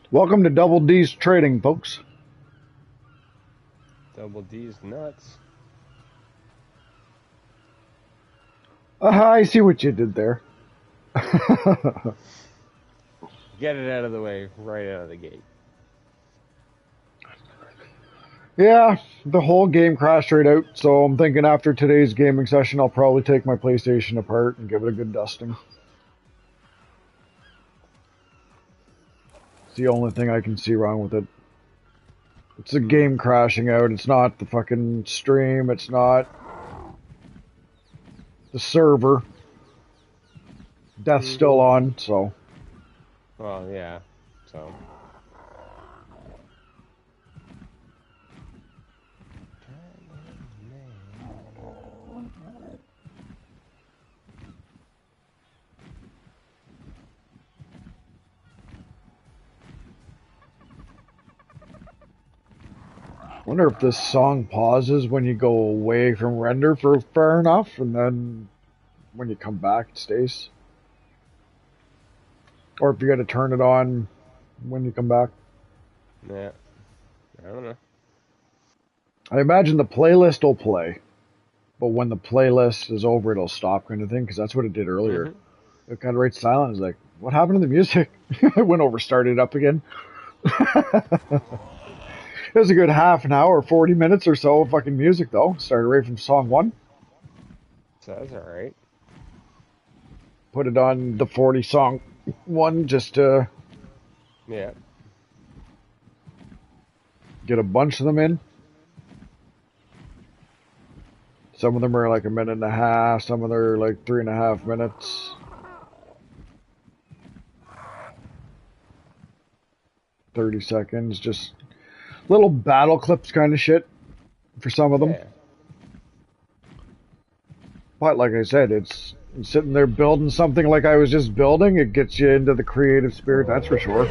Welcome to Double D's Trading, folks. Double D's nuts. I see what you did there. Get it out of the way right out of the gate. Yeah, the whole game crashed right out, so I'm thinking after today's gaming session, I'll probably take my PlayStation apart and give it a good dusting. It's the only thing I can see wrong with it. It's the game crashing out. It's not the fucking stream. It's not the server. Death's still on, so. Well, yeah. So. Wonder if this song pauses when you go away from render for far enough, and then when you come back, it stays. Or if you got to turn it on when you come back. Yeah. I don't know. I imagine the playlist will play, but when the playlist is over, it'll stop, kind of thing. Because that's what it did earlier. It kind of right silent. It's like, what happened to the music? It went over, started up again. It was a good half an hour, 40 minutes or so of fucking music, though. Started right from song one. So that's alright. Put it on the 40 song one just to Yeah. get a bunch of them in. Some of them are like a minute and a half. Some of them are like 3.5 minutes. 30 seconds. Just little battle clips kind of shit for some of them. Yeah. But like I said, it's sitting there building something like I was just building. It gets you into the creative spirit, that's for sure.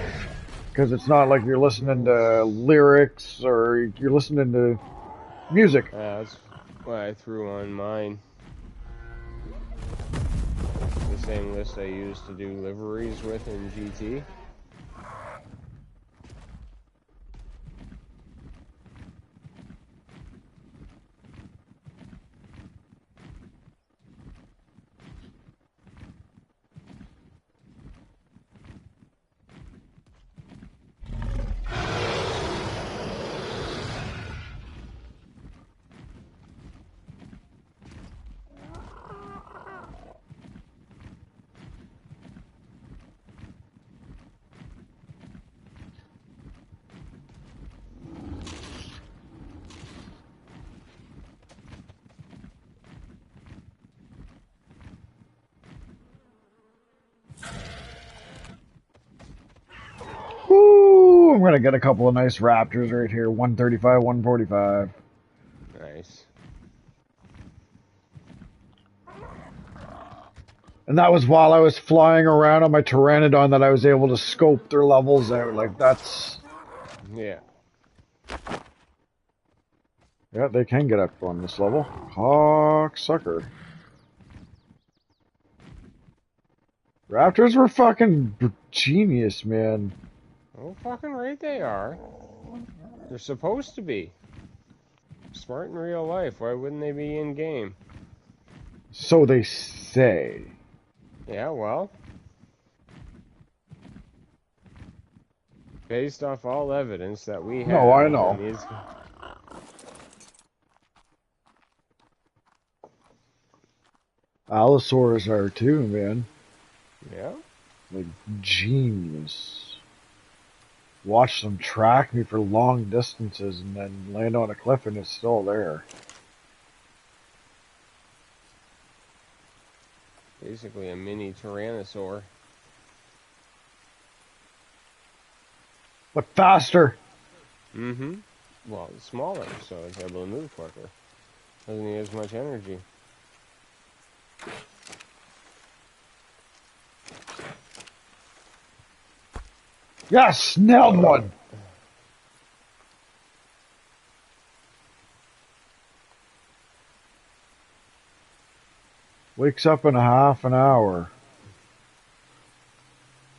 Because it's not like you're listening to lyrics or you're listening to music. That's what I threw on mine. The same list I used to do liveries with in GT. Woo! I'm gonna get a couple of nice Raptors right here. 135, 145. Nice. And that was while I was flying around on my Pteranodon that I was able to scope their levels out. Like, that's... Yeah. Yeah, they can get up on this level. Cocksucker. Raptors were fucking genius, man. Oh, fucking right they are. They're supposed to be. Smart in real life. Why wouldn't they be in game? So they say. Yeah, well. Based off all evidence that we have. No, I know. Allosaurus are too, man. Yeah. Like, genius. Watch them track me for long distances and then land on a cliff and it's still there. Basically a mini Tyrannosaur. But faster! Mm-hmm. Well, it's smaller, so it's able to move quicker. Doesn't need as much energy. Yes! Nailed one! Wakes up in a half an hour.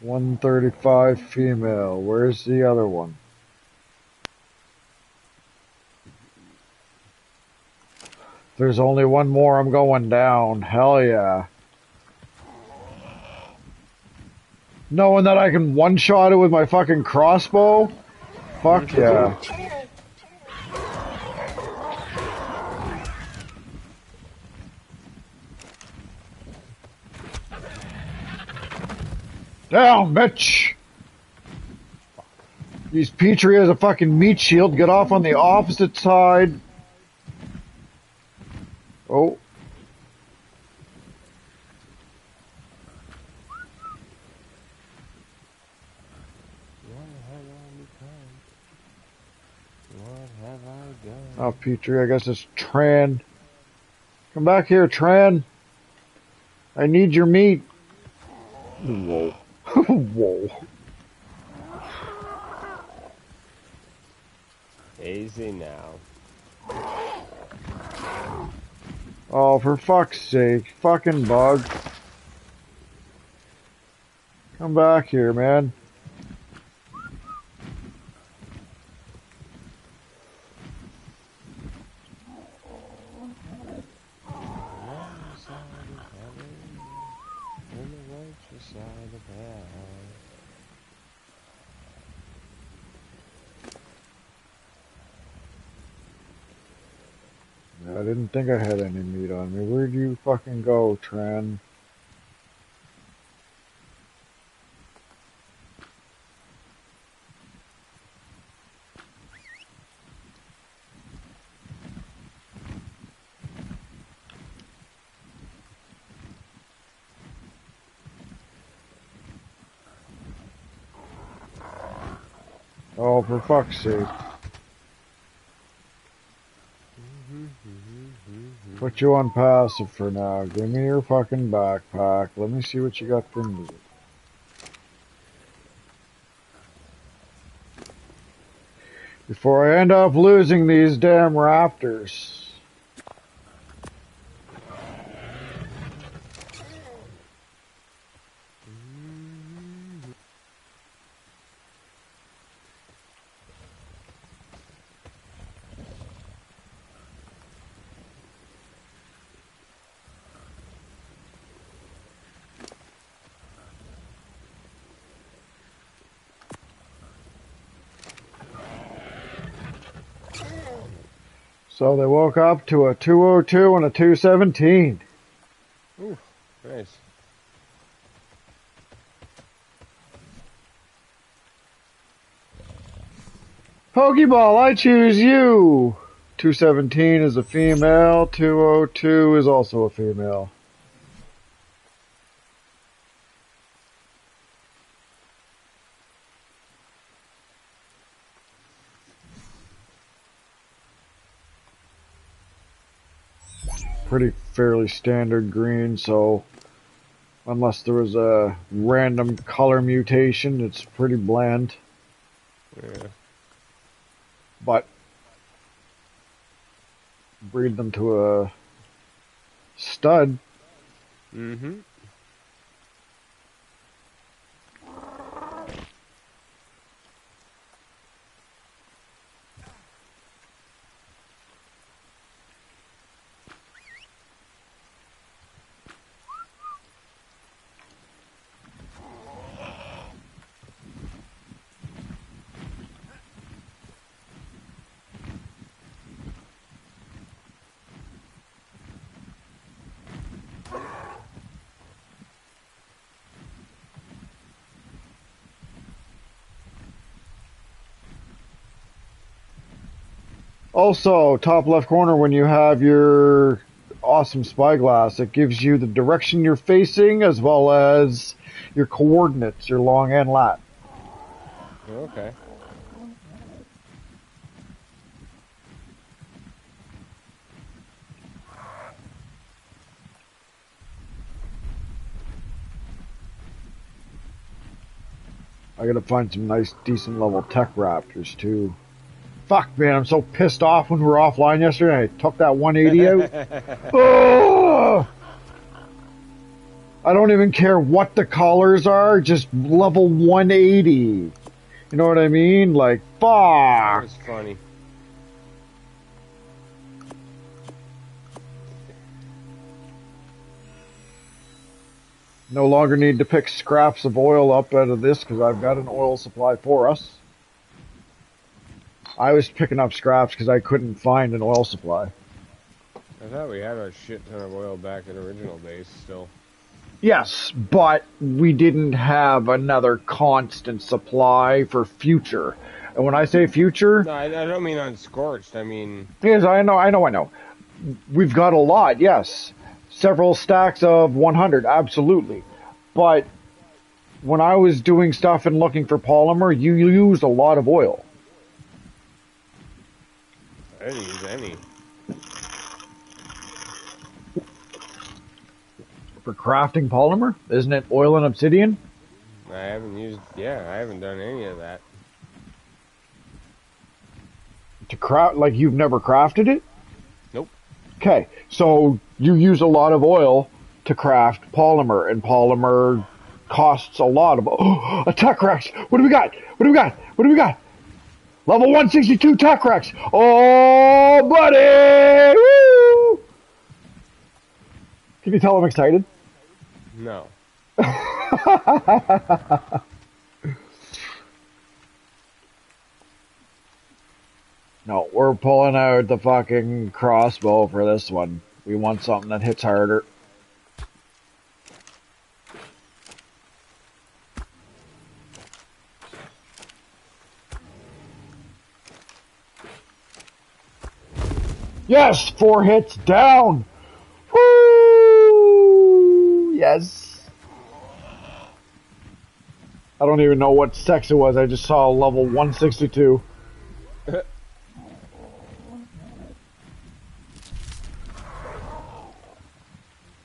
135 female. Where's the other one? There's only one more. I'm going down. Hell yeah. Knowing that I can one-shot it with my fucking crossbow? Fuck yeah. Down, bitch! Use Pt2 as a fucking meat shield. Get off on the opposite side. Oh. Oh, Pt2, I guess it's Tran. Come back here, Tran. I need your meat. Whoa. Whoa. Easy now. Oh, for fuck's sake. Fucking bug. Come back here, man. I didn't think I had any meat on me. Where'd you fucking go, Tran? Oh, for fuck's sake. Put you on passive for now. Give me your fucking backpack. Let me see what you got for me. Before I end up losing these damn raptors. So they woke up to a 202 and a 217. Ooh, nice. Pokeball, I choose you. 217 is a female. 202 is also a female. Pretty fairly standard green, so unless there was a random color mutation, it's pretty bland. Yeah. But breed them to a stud. Mm-hmm. Also, top left corner, when you have your awesome spyglass, it gives you the direction you're facing as well as your coordinates, your long and lat. Okay. I gotta find some nice, decent level tech raptors too. Fuck, man, I'm so pissed off when we were offline yesterday. I took that 180 out. Oh! I don't even care what the colors are, just level 180. You know what I mean? Like, That fuck! was funny. No longer need to pick scraps of oil up out of this because I've got an oil supply for us. I was picking up scraps because I couldn't find an oil supply. I thought we had a shit ton of oil back at original base still. Yes, but we didn't have another constant supply for future. And when I say future... No, I don't mean unscorched, I mean... Yes, I know. We've got a lot, yes. Several stacks of 100, absolutely. But when I was doing stuff and looking for polymer, you used a lot of oil. I didn't use any. For crafting polymer? Isn't it oil and obsidian? I haven't done any of that. To craft, like you've never crafted it? Nope. Okay, so you use a lot of oil to craft polymer, and polymer costs a lot of... Oh, a tech rex! What do we got? Level 162 tech rex! Oh, buddy! Woo! Can you tell I'm excited? No. No, we're pulling out the fucking crossbow for this one. We want something that hits harder. Yes! 4 hits down! Woo! Yes! I don't even know what sex it was. I just saw level 162.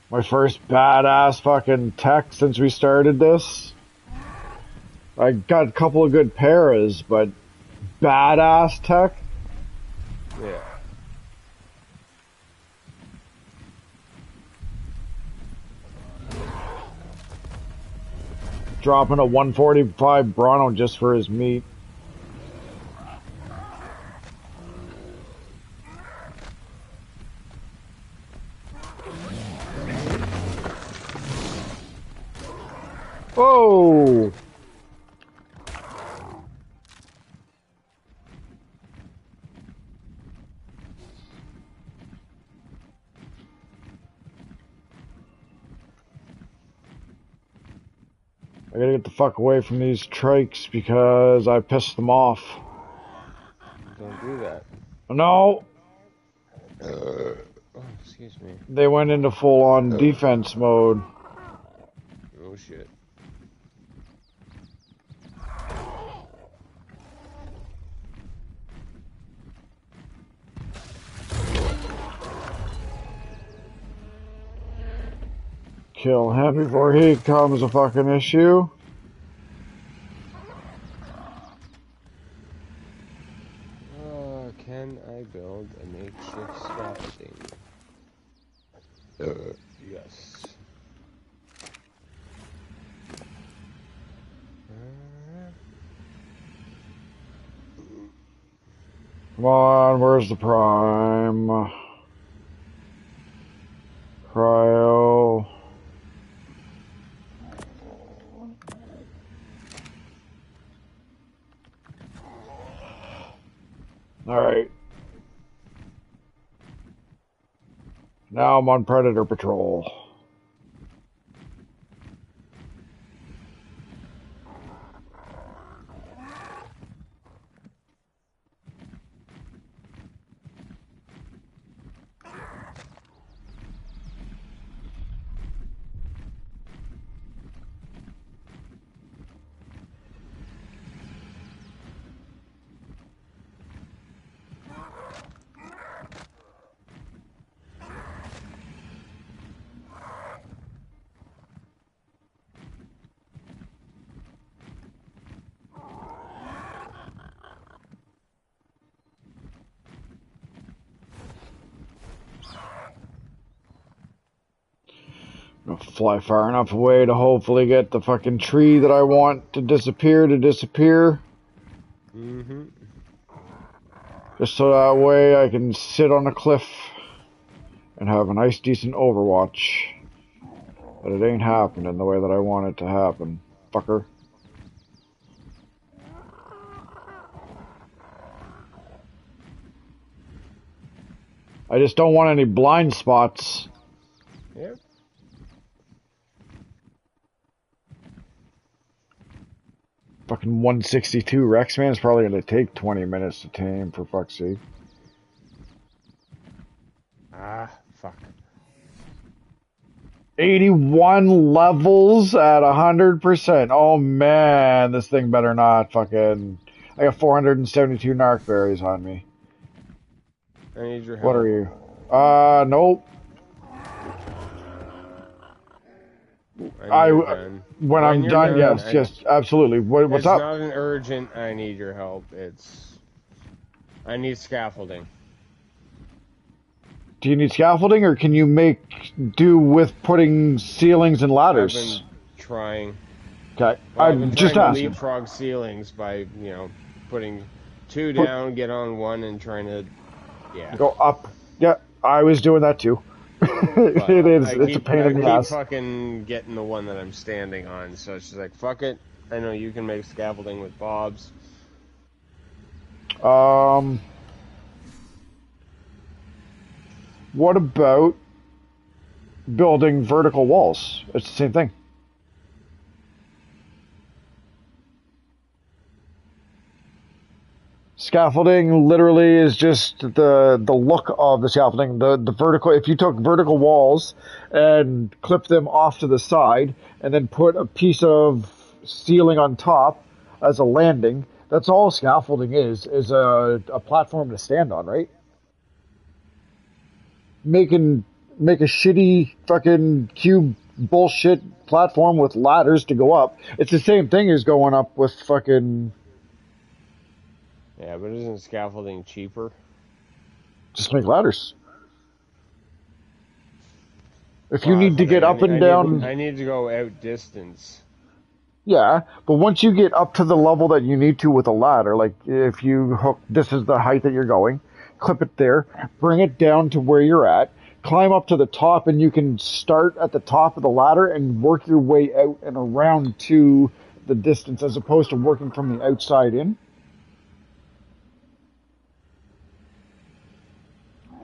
My first badass fucking tech since we started this. I got a couple of good paras, but badass tech? Yeah. Dropping a 145 Bronto just for his meat. Oh! I gotta get the fuck away from these trikes because I pissed them off. Don't do that. No! Oh, excuse me. They went into full-on defense mode. Oh shit. Kill him before he becomes a fucking issue. Can I build a makeshift scaffolding? Yes. Come on, where's the prime? Cryo. Alright. Now I'm on Predator Patrol. I'll fly far enough away to hopefully get the fucking tree that I want to disappear. Mm-hmm. Just so that way I can sit on a cliff and have a nice decent overwatch. But it ain't happening the way that I want it to happen, fucker. I just don't want any blind spots. Yep. Fucking 162 Rex, man, is probably going to take 20 minutes to tame, for fuck's sake. Ah, fuck. 81 levels at 100%. Oh, man, this thing better not fucking... I got 472 narc berries on me. I need your help. What are you? Nope. When I'm done, yes, absolutely. What's up? It's not an urgent, I need your help. I need scaffolding. Do you need scaffolding, or can you make do with putting ceilings and ladders? I've been trying. Okay, Well, I'm just asking. Leapfrog ceilings by, putting 2 down, get on 1, and trying to, go up. Yeah, I was doing that too. It's a pain in the ass. I keep fucking getting the one that I'm standing on, so it's just like, fuck it. I know you can make scaffolding with bobs. What about building vertical walls? It's the same thing. Scaffolding literally is just the look of the scaffolding. The vertical. If you took vertical walls and clipped them off to the side, and then put a piece of ceiling on top as a landing, that's all scaffolding is a platform to stand on, right? Make a shitty fucking cube bullshit platform with ladders to go up. It's the same thing as going up with fucking... Yeah, but isn't scaffolding cheaper? Just make ladders. If you need to get up and down... I need to go out distance. Yeah, but once you get up to the level that you need to with a ladder, like if you hook... This is the height that you're going. Clip it there. Bring it down to where you're at. Climb up to the top, and you can start at the top of the ladder and work your way out and around to the distance, as opposed to working from the outside in.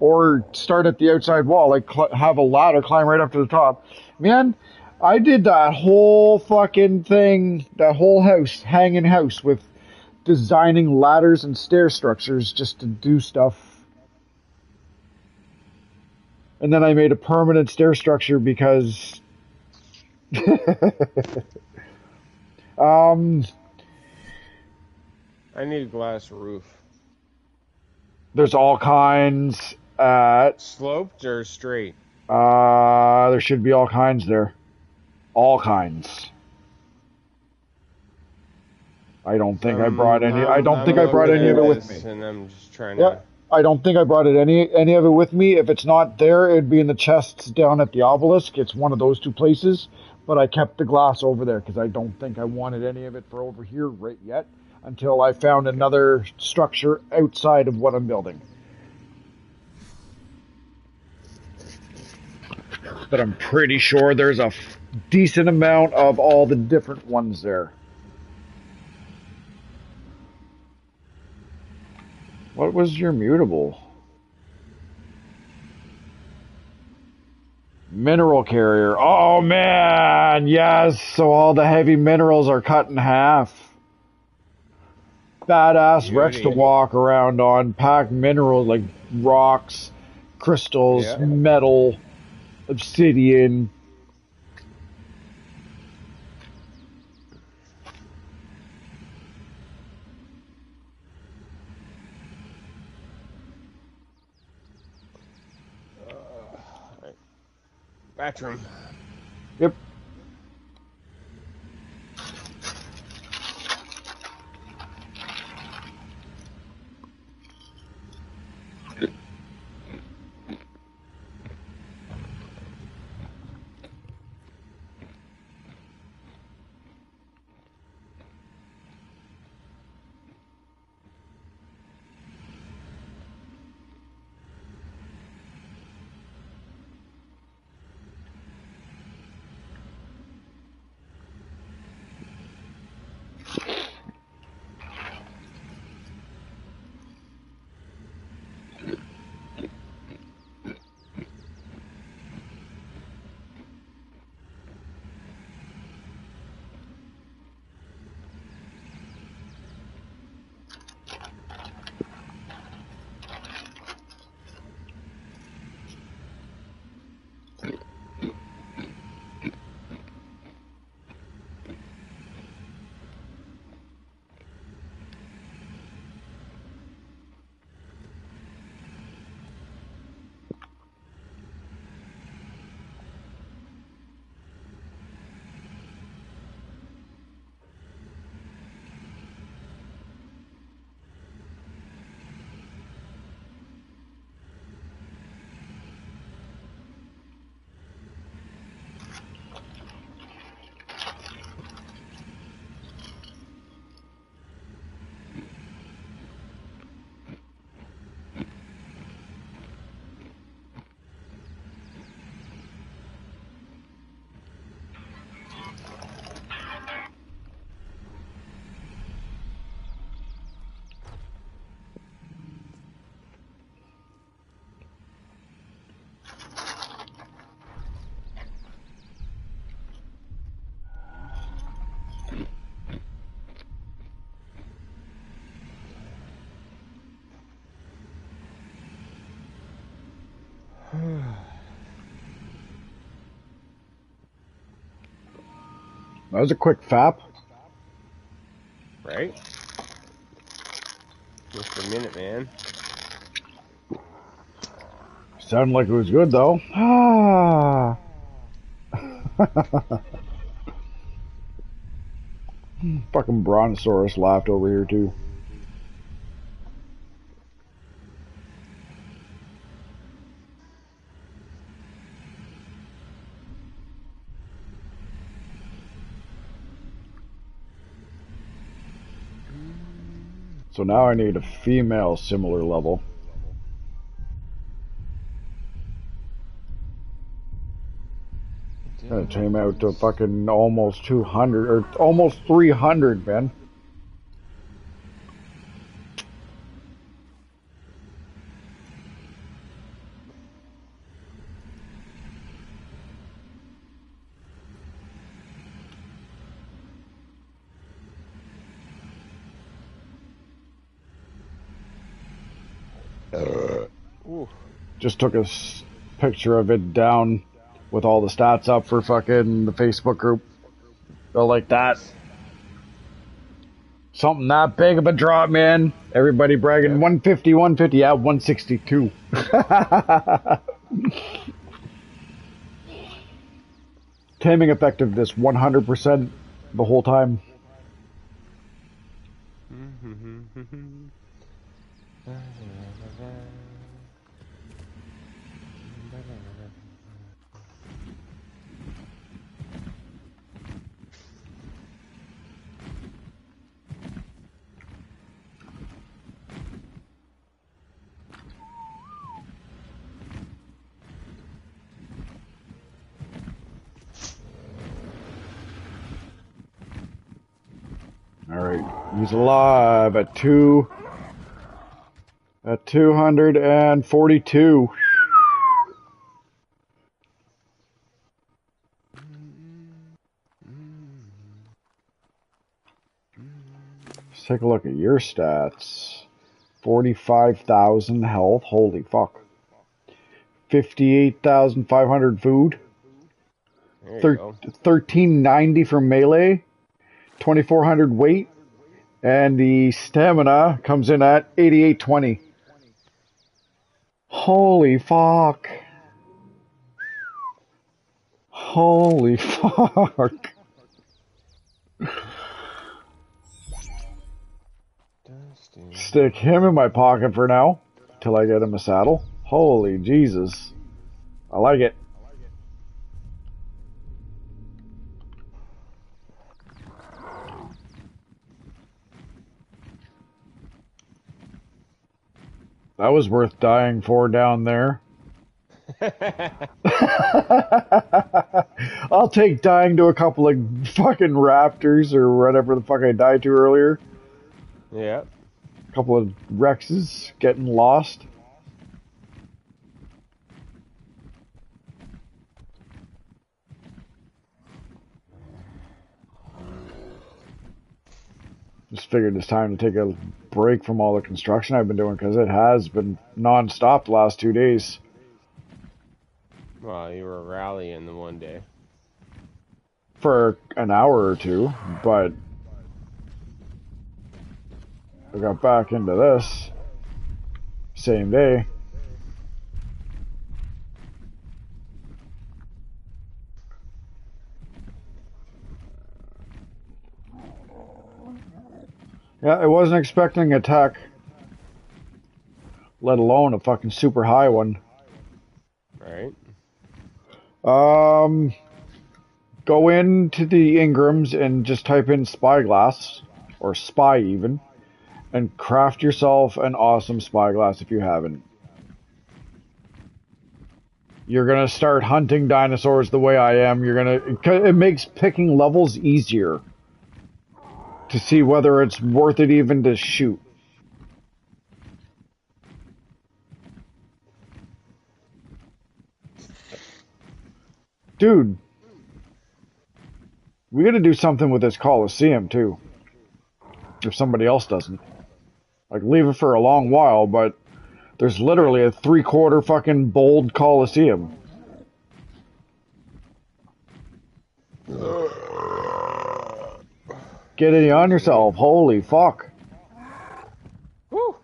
Or start at the outside wall, like have a ladder, climb right up to the top. Man, I did that whole fucking thing, that whole house, hanging house, with designing ladders and stair structures just to do stuff. And then I made a permanent stair structure because... I need a glass roof. There's all kinds at... Sloped or straight? There should be all kinds there. All kinds. I don't think I brought any. I don't think I brought any of it with me. And I'm just trying to... I don't think I brought any of it with me. If it's not there, it'd be in the chests down at the obelisk. It's one of those two places. But I kept the glass over there because I don't think I wanted any of it for over here right yet, until I found another structure outside of what I'm building. But I'm pretty sure there's a decent amount of all the different ones there. What was your mutable? Mineral carrier. Oh man, yes. So all the heavy minerals are cut in half. Badass Rex to walk around on. Packed minerals like rocks, crystals, metal, obsidian. Bathroom. Yep. That was a quick fap. Right? Just a minute, man. Sounded like it was good though. Ah. Fucking Brontosaurus laughed over here too. So now I need a female similar level. Gonna tame out to fucking almost 200 or almost 300, man. Just took a picture of it down with all the stats up for fucking the Facebook group. Go like that. Something that big of a drop, man. Everybody bragging. Yep. 150, 150. Yeah, 162. Taming effectiveness 100% the whole time. Alright, he's alive at 242. Let's take a look at your stats. 45,000 health, holy fuck. 58,500 food. 1390 for melee. 2,400 weight, and the stamina comes in at 8820. Holy fuck. Holy fuck. Stick him in my pocket for now, till I get him a saddle. Holy Jesus. I like it. That was worth dying for down there. I'll take dying to a couple of fucking raptors or whatever the fuck I died to earlier. Yeah. A couple of Rexes getting lost. Just figured it's time to take a break from all the construction I've been doing because it has been non-stop the last 2 days. Well, you were rallying the one day. For an hour or two, but I got back into this same day. Yeah, I wasn't expecting a tech, let alone a fucking super high one. Right. Go into the Ingrams and just type in spyglass, or spy even, and craft yourself an awesome spyglass if you haven't. You're gonna start hunting dinosaurs the way I am. It makes picking levels easier to see whether it's worth it even to shoot. Dude, we gotta do something with this Coliseum too. If somebody else doesn't. Like, leave it for a long while, but There's literally a 3/4 fucking bold Coliseum. Get it on yourself. Holy fuck. Woo!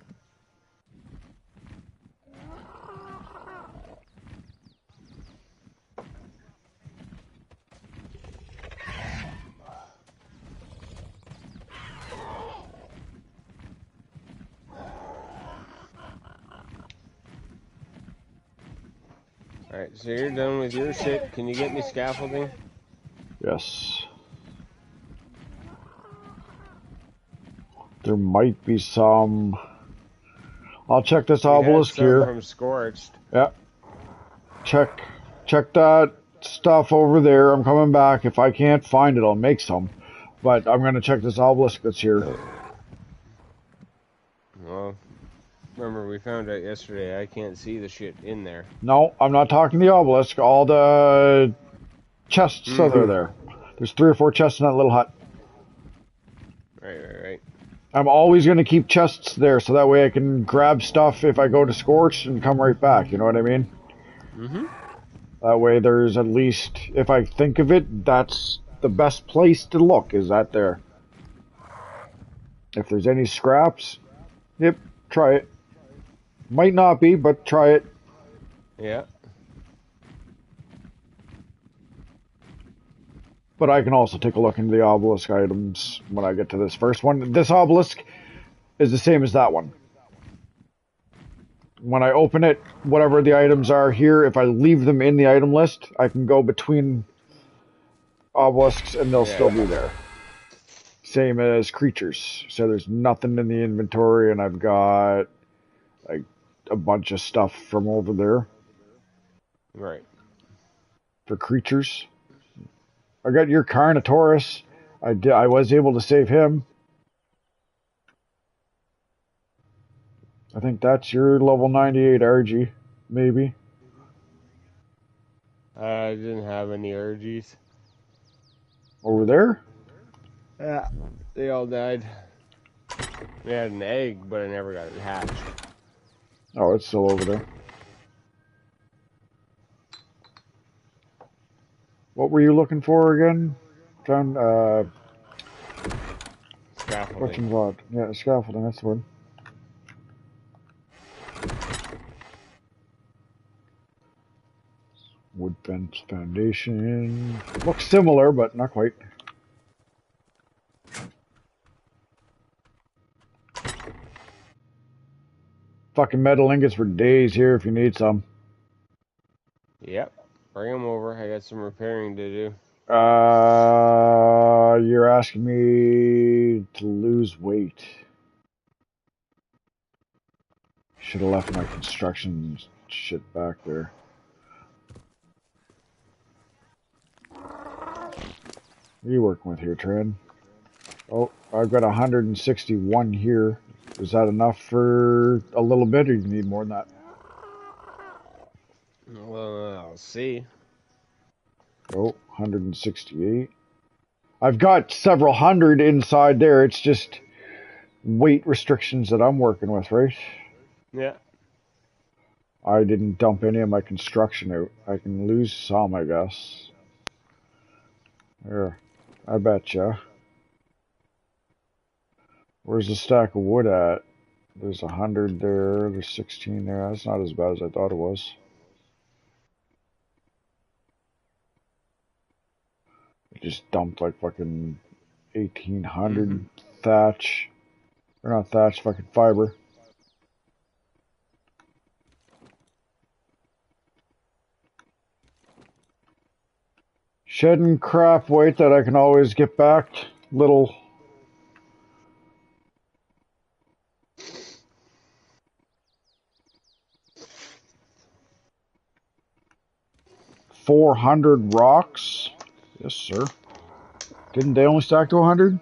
Alright, so you're done with your shit. Can you get me scaffolding? Yes. There might be some... I'll check this obelisk We had some here. from Scorched. Yeah. Check that stuff over there. I'm coming back. If I can't find it, I'll make some. But I'm going to check this obelisk that's here. Well, remember we found out yesterday I can't see the shit in there. No, I'm not talking the obelisk. All the chests are there. There's 3 or 4 chests in that little hut. Right. I'm always going to keep chests there so that way I can grab stuff if I go to Scorch and come right back. You know what I mean? That way there's at least, if I think of it, that's the best place to look, is that there. If there's any scraps, yep, try it. Might not be, but try it. Yeah. But I can also take a look into the obelisk items when I get to this first one. This obelisk is the same as that one. When I open it, whatever the items are here, if I leave them in the item list, I can go between obelisks and they'll still be there. Same as creatures. So there's nothing in the inventory and I've got like a bunch of stuff from over there. Right. For creatures. I got your Carnotaurus. I was able to save him. I think that's your level 98 RG, maybe. I didn't have any urges. Over there? Yeah. They all died. We had an egg, but I never got it hatched. Oh, it's still over there. What were you looking for again? Found, Scaffolding. what's involved? Yeah, scaffolding, that's the one. Wood fence foundation. Looks similar, but not quite. Fucking metal ingots for days here if you need some. Yep. Bring them over. I got some repairing to do. You're asking me to lose weight. Should have left my construction shit back there. What are you working with here, Tran? Oh, I've got 161 here. Is that enough for a little bit, or you need more than that? Well, I'll see. Oh, 168. I've got several hundred inside there. It's just weight restrictions that I'm working with, right? Yeah. I didn't dump any of my construction out. I can lose some, I guess. Here, I betcha. Where's the stack of wood at? There's 100 there. There's 16 there. That's not as bad as I thought it was. I just dumped like fucking 1,800 thatch. Or not thatch, fucking fiber. Shedding crap weight that I can always get back. Little. $400 rocks. Yes, sir. Didn't they only stack to 100?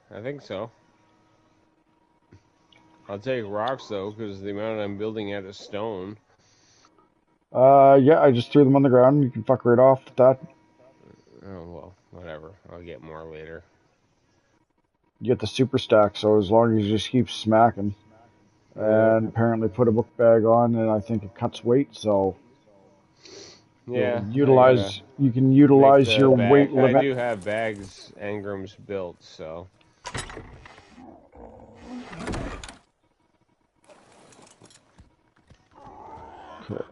I think so. I'll take rocks, though, because the amount I'm building out of stone. Yeah, I just threw them on the ground. You can fuck right off with that. Oh, well, whatever. I'll get more later. You get the super stack, so as long as you just keep smacking. And apparently put a book bag on, and I think it cuts weight, so Yeah, you can make utilize the your weight bag. I limit. do have bags engrams built, so. Okay.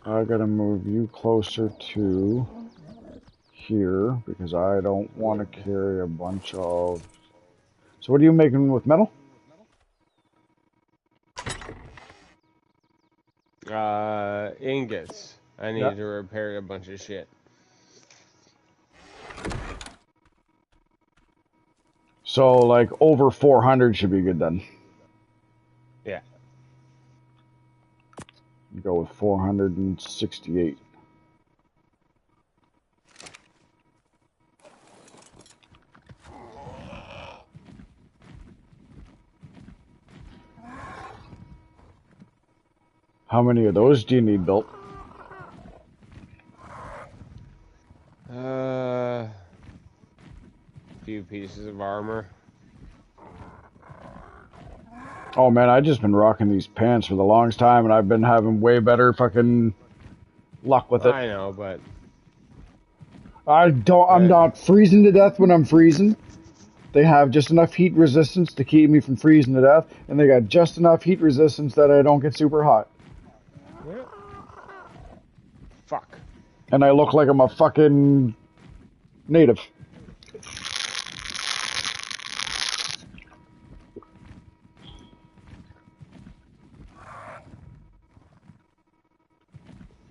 I gotta move you closer to here because I don't want to carry a bunch of. So what are you making with metal? Ingots. I Yeah. need to repair a bunch of shit. So like over 400 should be good then. Yeah. Go with 468. How many of those do you need built? Few pieces of armor. Oh man, I've just been rocking these pants for the longest time, and I've been having way better fucking luck with it. I know, but I'm not freezing to death when I'm freezing. They have just enough heat resistance to keep me from freezing to death, and they got just enough heat resistance that I don't get super hot. yeah. Fuck. And I look like I'm a fucking native.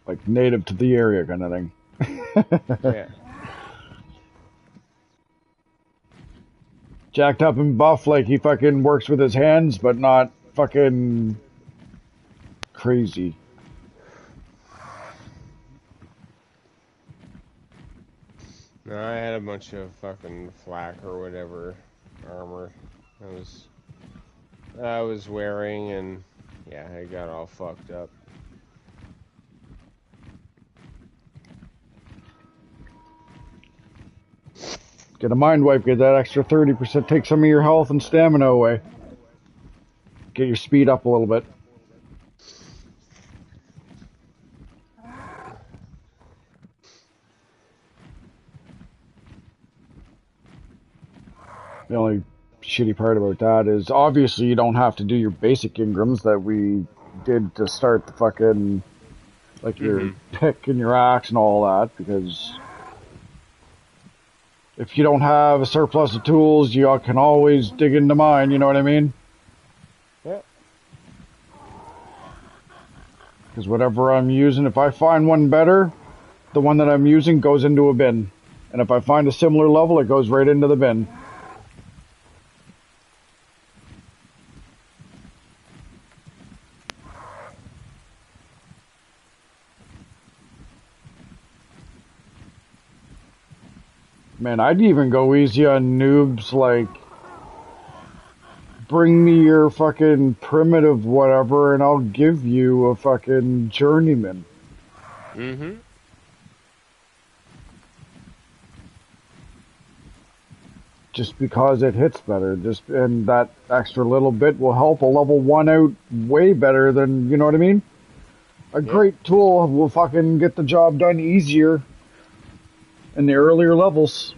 Like native to the area kind of thing. Yeah. Jacked up and buff like he fucking works with his hands, but not fucking crazy. No, I had a bunch of fucking flak or whatever armor I was wearing, and yeah, I got all fucked up. Get a mind wipe, get that extra 30%, take some of your health and stamina away. Get your speed up a little bit. The only shitty part about that is obviously you don't have to do your basic Ingrams that we did to start the fucking, like your pick and your axe and all that, because if you don't have a surplus of tools, you can always dig into mine, you know what I mean? Yeah. Because whatever I'm using, if I find one better, the one that I'm using goes into a bin. And if I find a similar level, it goes right into the bin. Man, I'd even go easy on noobs, like, bring me your fucking primitive whatever and I'll give you a fucking journeyman. Mm-hmm. Just because it hits better, and that extra little bit will help a level 1 out way better than, you know what I mean? A great tool will fucking get the job done easier in the earlier levels.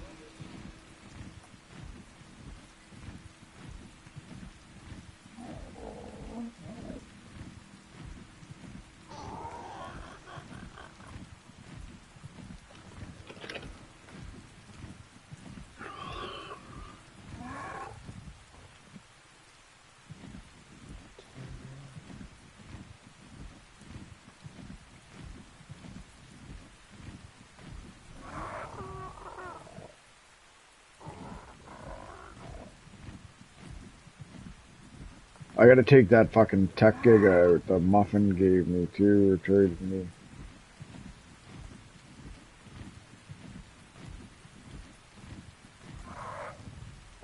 I gotta take that fucking tech gig out the muffin gave me too, or traded me.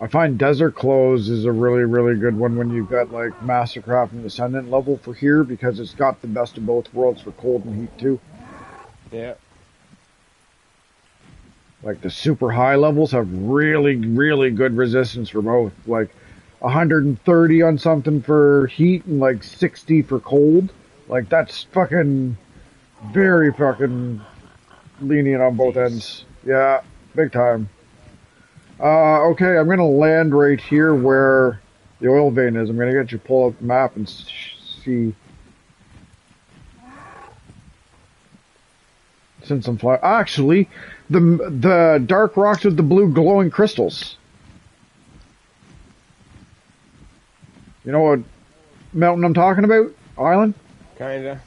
I find Desert Clothes is a really, really good one when you've got like Mastercraft and Ascendant level for here because it's got the best of both worlds for cold and heat too. Yeah. Like the super high levels have really, really good resistance for both. Like 130 on something for heat and like 60 for cold. Like that's fucking very fucking lenient on both ends. Yeah, big time. Okay, I'm gonna land right here where the oil vein is. I'm gonna get you to pull up the map and see. Since I'm flying, actually, the dark rocks with the blue glowing crystals. You know what mountain I'm talking about? Island? Kinda.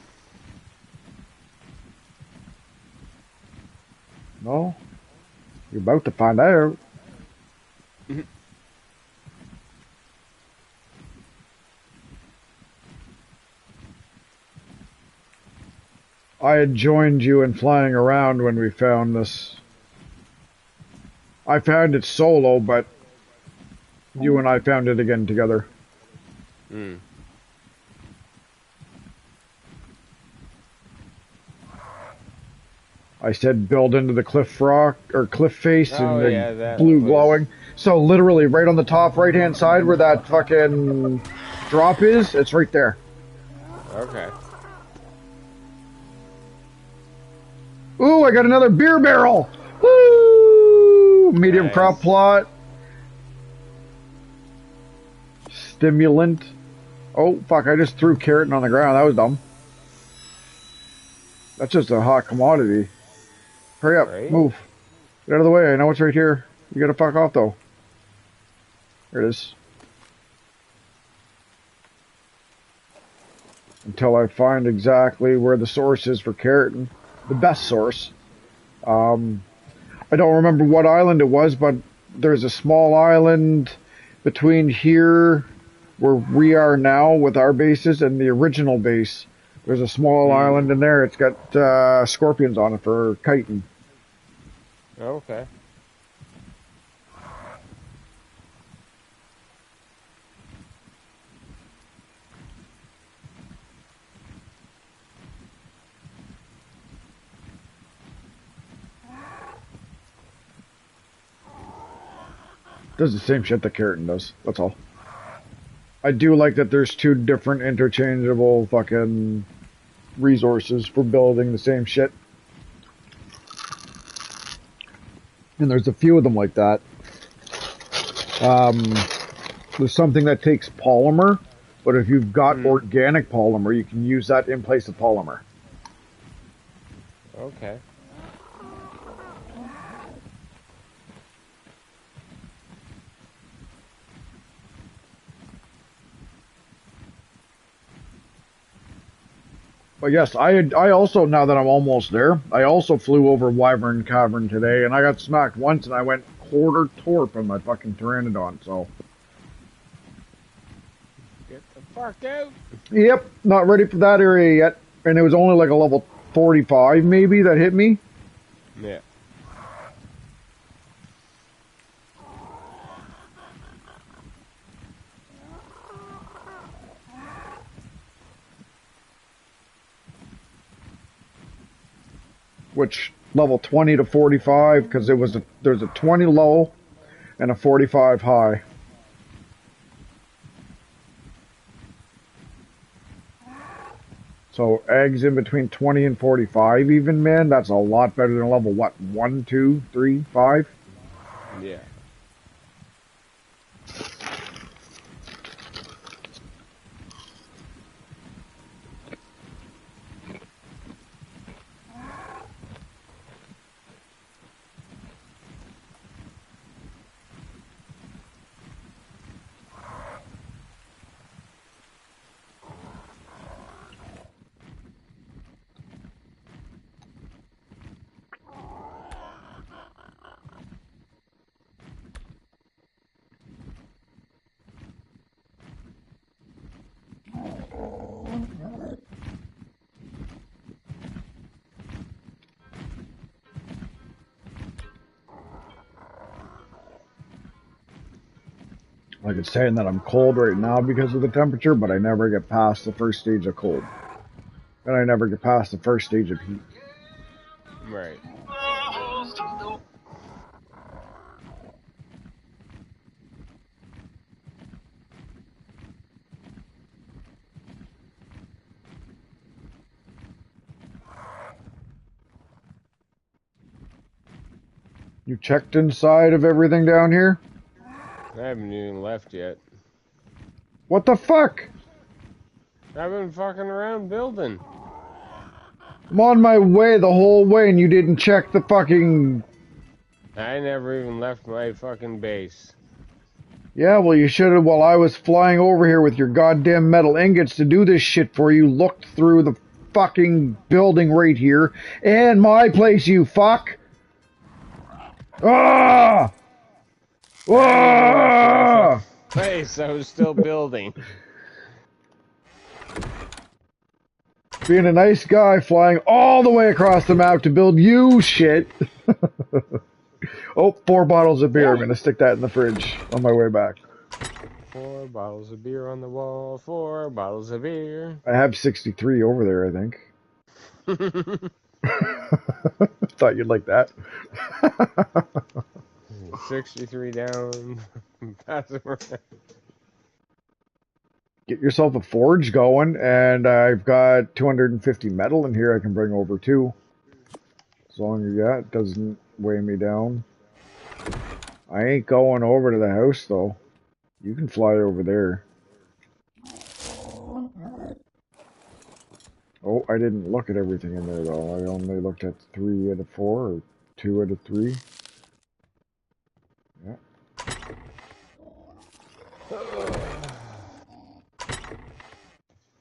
No? You're about to find out. I had joined you in flying around when we found this. I found it solo, but you and I found it again together. Mm. I said build into the cliff rock or cliff face and the yeah, blue glowing. So literally right on the top right hand side where that fucking drop is, it's right there. Okay. Ooh, I got another beer barrel. Woo! Medium Nice. crop plot. Stimulant. Oh, fuck, I just threw keratin on the ground. That was dumb. That's just a hot commodity. Hurry up, Right? move. Get out of the way, I know it's right here. You gotta fuck off, though. There it is. Until I find exactly where the source is for keratin. The best source. I don't remember what island it was, but there's a small island between here, where we are now with our bases, and the original base. There's a small island in there. It's got scorpions on it for kiting. Okay. Does the same shit that keratin does. That's all. I do like that there's two different interchangeable fucking resources for building the same shit. And there's a few of them like that. There's something that takes polymer, but if you've got organic polymer, you can use that in place of polymer. Okay. But yes, I also, now that I'm almost there, I also flew over Wyvern Cavern today, and I got smacked once, and I went quarter torp on my fucking Pteranodon, so. Get the fuck out. Yep, not ready for that area yet. And it was only like a level 45 maybe that hit me. Yeah. Which level 20 to 45, because there's a 20 low and a 45 high. So eggs in between 20 and 45 even, man, that's a lot better than level, what, 1, 2, 3, 5? Yeah. Like it's saying that I'm cold right now because of the temperature, but I never get past the first stage of cold. And I never get past the first stage of heat. Right. You checked inside of everything down here? I haven't even left yet. What the fuck? I've been fucking around building. I'm on my way the whole way and you didn't check the fucking... I never even left my fucking base. Yeah, well, you should have, while I was flying over here with your goddamn metal ingots to do this shit for you, looked through the fucking building right here. And my place, you fuck! Ah! Ah! Place, I was still building. Being a nice guy flying all the way across the map to build you shit. Oh, 4 bottles of beer. Yeah. I'm going to stick that in the fridge on my way back. 4 bottles of beer on the wall, 4 bottles of beer. I have 63 over there, I think. Thought you'd like that. 63 down. Pass it around. Get yourself a forge going, and I've got 250 metal in here I can bring over too. As long as that doesn't weigh me down. I ain't going over to the house though. You can fly over there. Oh, I didn't look at everything in there though. I only looked at 3 out of 4 or 2 out of 3. Yeah.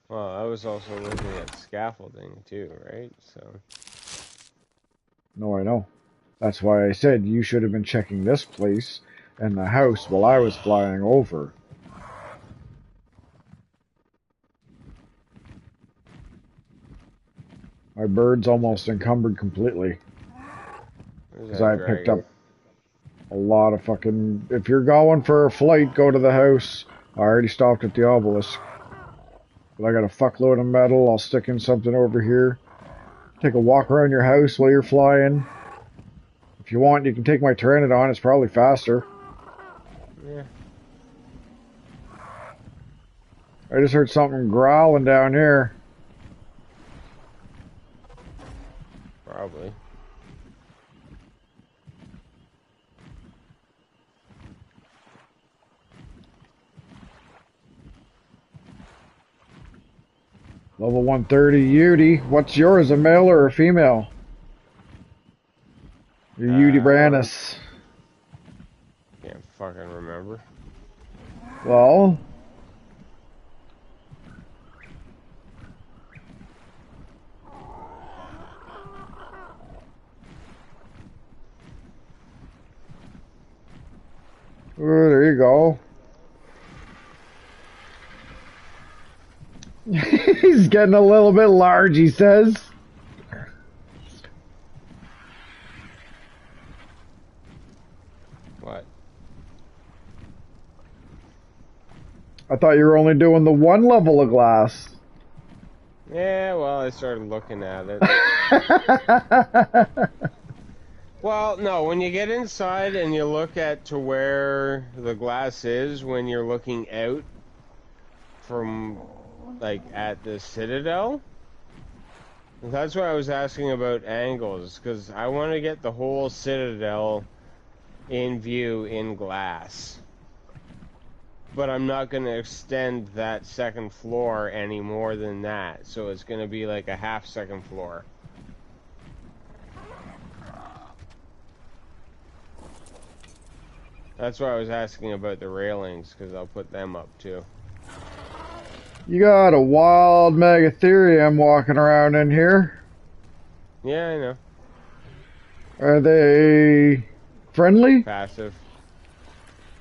Well, I was also looking at scaffolding too, right? So. No, I know. That's why I said you should have been checking this place and the house while I was flying over. My bird's almost encumbered completely. Because I picked up a lot of fucking... If you're going for a flight, go to the house. I already stopped at the obelisk. But I got a fuckload of metal. I'll stick in something over here. Take a walk around your house while you're flying. If you want, you can take my Pteranodon. It's probably faster. Yeah. I just heard something growling down here. Probably. Level 130 Udy. What's yours, a male or a female? Your Udybranus. Can't fucking remember. Well... Oh, there you go. He's getting a little bit large, he says. What? I thought you were only doing the 1 level of glass. Yeah, well, I started looking at it. Well, no, when you get inside and you look at to where the glass is, when you're looking out from, like, at the Citadel, that's why I was asking about angles, because I want to get the whole Citadel in view in glass. But I'm not going to extend that second floor any more than that, so it's going to be like a half second floor. That's why I was asking about the railings, because I'll put them up too. You got a wild Megatherium walking around in here. Yeah, I know. Are they friendly? Passive.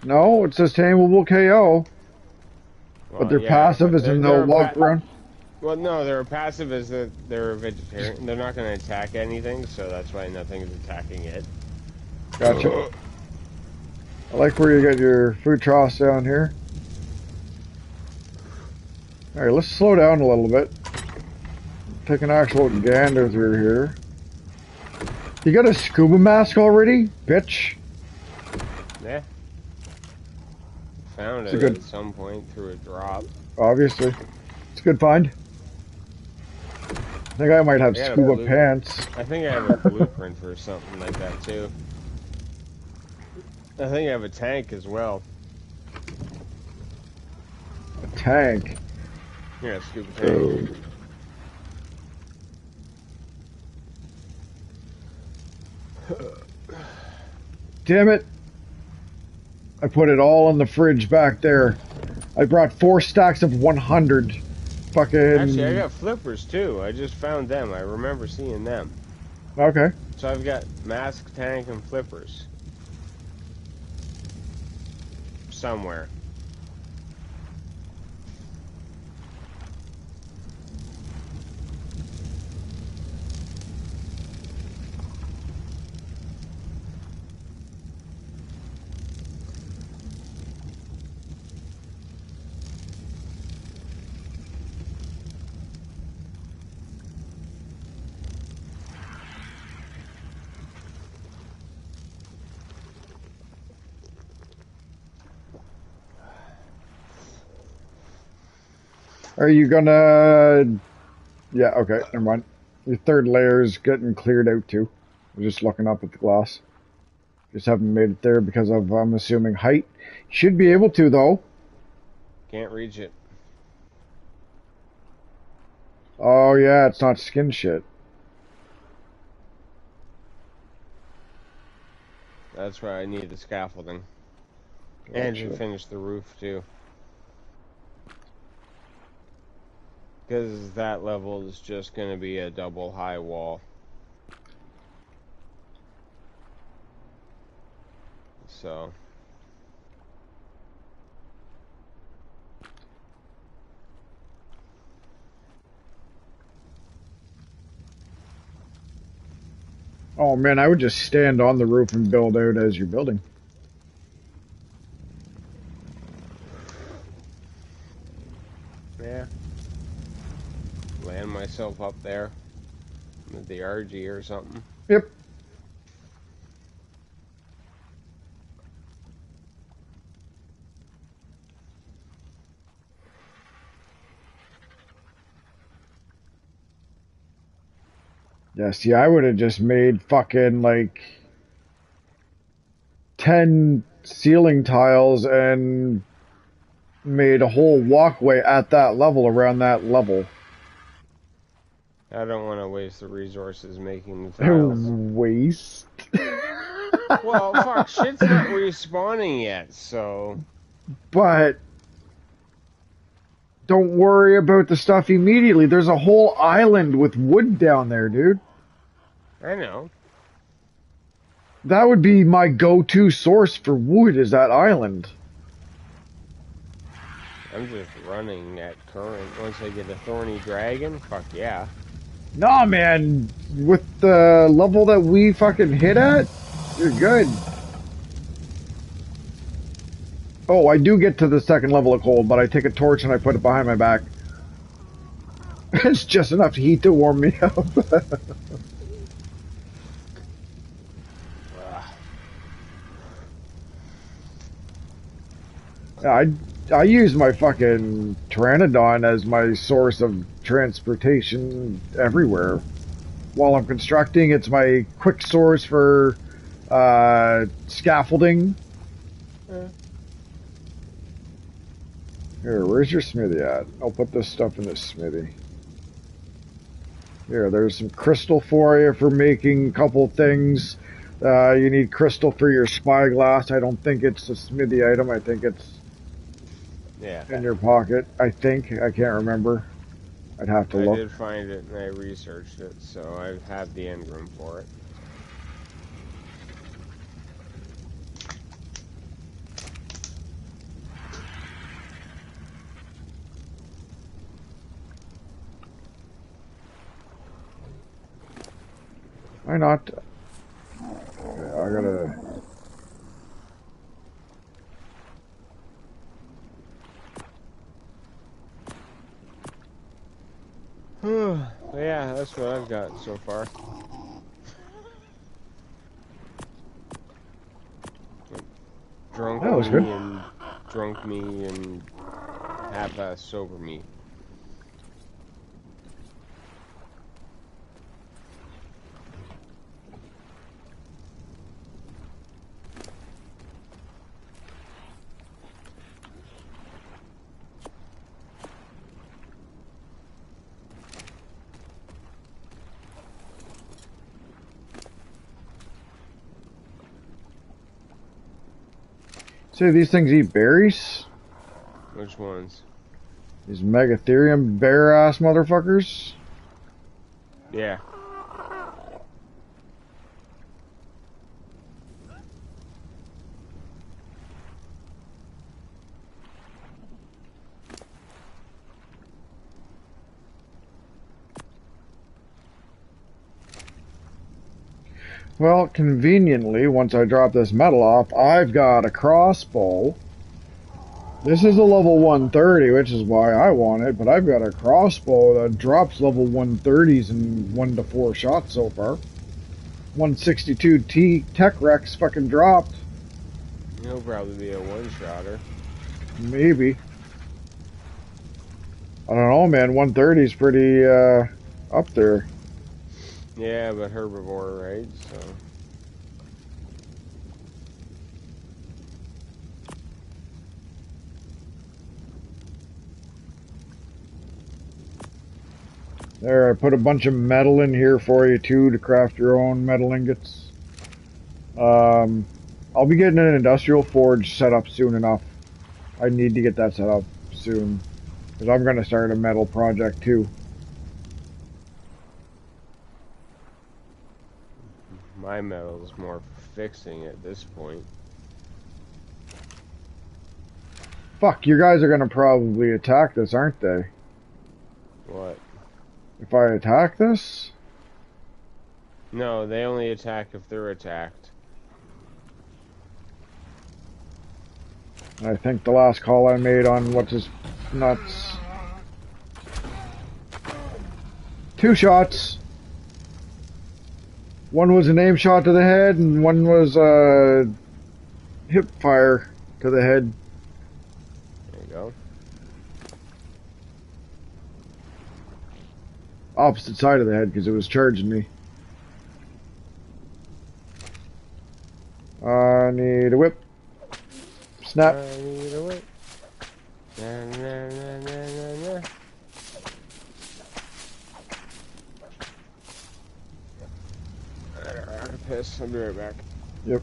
No, it says tameable KO. Well, But they're yeah, passive but as in they'll walk around? Well, no, they're passive as that they're a vegetarian. They're not going to attack anything, so that's why nothing's attacking it. Gotcha. I like where you got your food troughs down here. Alright, let's slow down a little bit. Take an actual gander through here. You got a scuba mask already, bitch? Yeah. Found it at some point through a drop. Obviously. It's a good find. I think I might have scuba pants. I think I have a blueprint for something like that too. I think I have a tank as well. A tank? Yeah, scuba tank. Damn it. I put it all in the fridge back there. I brought 4 stacks of 100. Fucking... Actually, I got flippers too. I just found them. I remember seeing them. Okay. So I've got mask, tank, and flippers. Somewhere. Are you gonna... Yeah, okay, never mind. Your third layer is getting cleared out too. I'm just looking up at the glass. Just haven't made it there because of, I'm assuming, height. Should be able to, though. Can't reach it. Oh, yeah, it's not skin shit. That's why I need the scaffolding. Gotcha. And to finish the roof too. Because that level is just going to be a double high wall. So. Oh, man, I would just stand on the roof and build out as you're building. Yeah. Land myself up there. With the RG or something. Yep. Yeah, see, I would have just made fucking, like, 10 ceiling tiles and made a whole walkway at that level, around that level. I don't want to waste the resources making the tiles. Waste? Well, fuck, shit's not respawning yet, so... But... don't worry about the stuff immediately. There's a whole island with wood down there, dude. I know. That would be my go-to source for wood, is that island. I'm just running at current. Once I get a thorny dragon, fuck yeah. Nah, man. With the level that we fucking hit at, you're good. Oh, I do get to the second level of cold, but I take a torch and I put it behind my back. It's just enough heat to warm me up. I use my fucking Pteranodon as my source of transportation everywhere. While I'm constructing, it's my quick source for scaffolding. Here, where's your smithy at? I'll put this stuff in this smithy. Here, there's some crystal for you for making a couple things. You need crystal for your spyglass. I don't think it's a smithy item. I think it's in your pocket. I think. I can't remember. I'd have to look. I did find it and I researched it, so I have the end room for it. Why not? Yeah, I gotta... Yeah, that's what I've got so far. Drunk That was me good. and drunk me and half-ass sober me. Say these things eat berries? Which ones? These megatherium bear ass motherfuckers? Yeah. Well, conveniently, once I drop this metal off, I've got a crossbow. This is a level 130, which is why I want it, but I've got a crossbow that drops level 130s in 1 to 4 shots so far. 162 Tech Rex fucking dropped. He'll probably be a one-shotter. Maybe. I don't know, man. 130 is pretty, up there. Yeah, but herbivore, right? So. There, I put a bunch of metal in here for you, too, to craft your own metal ingots. I'll be getting an industrial forge set up soon enough. I need to get that set up soon. Because I'm going to start a metal project, too. My metal's more fixing at this point. Fuck, you guys are going to probably attack this, aren't they? What? If I attack this? No, they only attack if they're attacked. I think the last call I made on what's his nuts. 2 shots. One was an aim shot to the head, and one was a hip fire to the head. There you go. Opposite side of the head, because it was charging me. I need a whip. Snap. I need a whip. Na, na, na, na, na, na. I gotta piss. I'll be right back. Yep.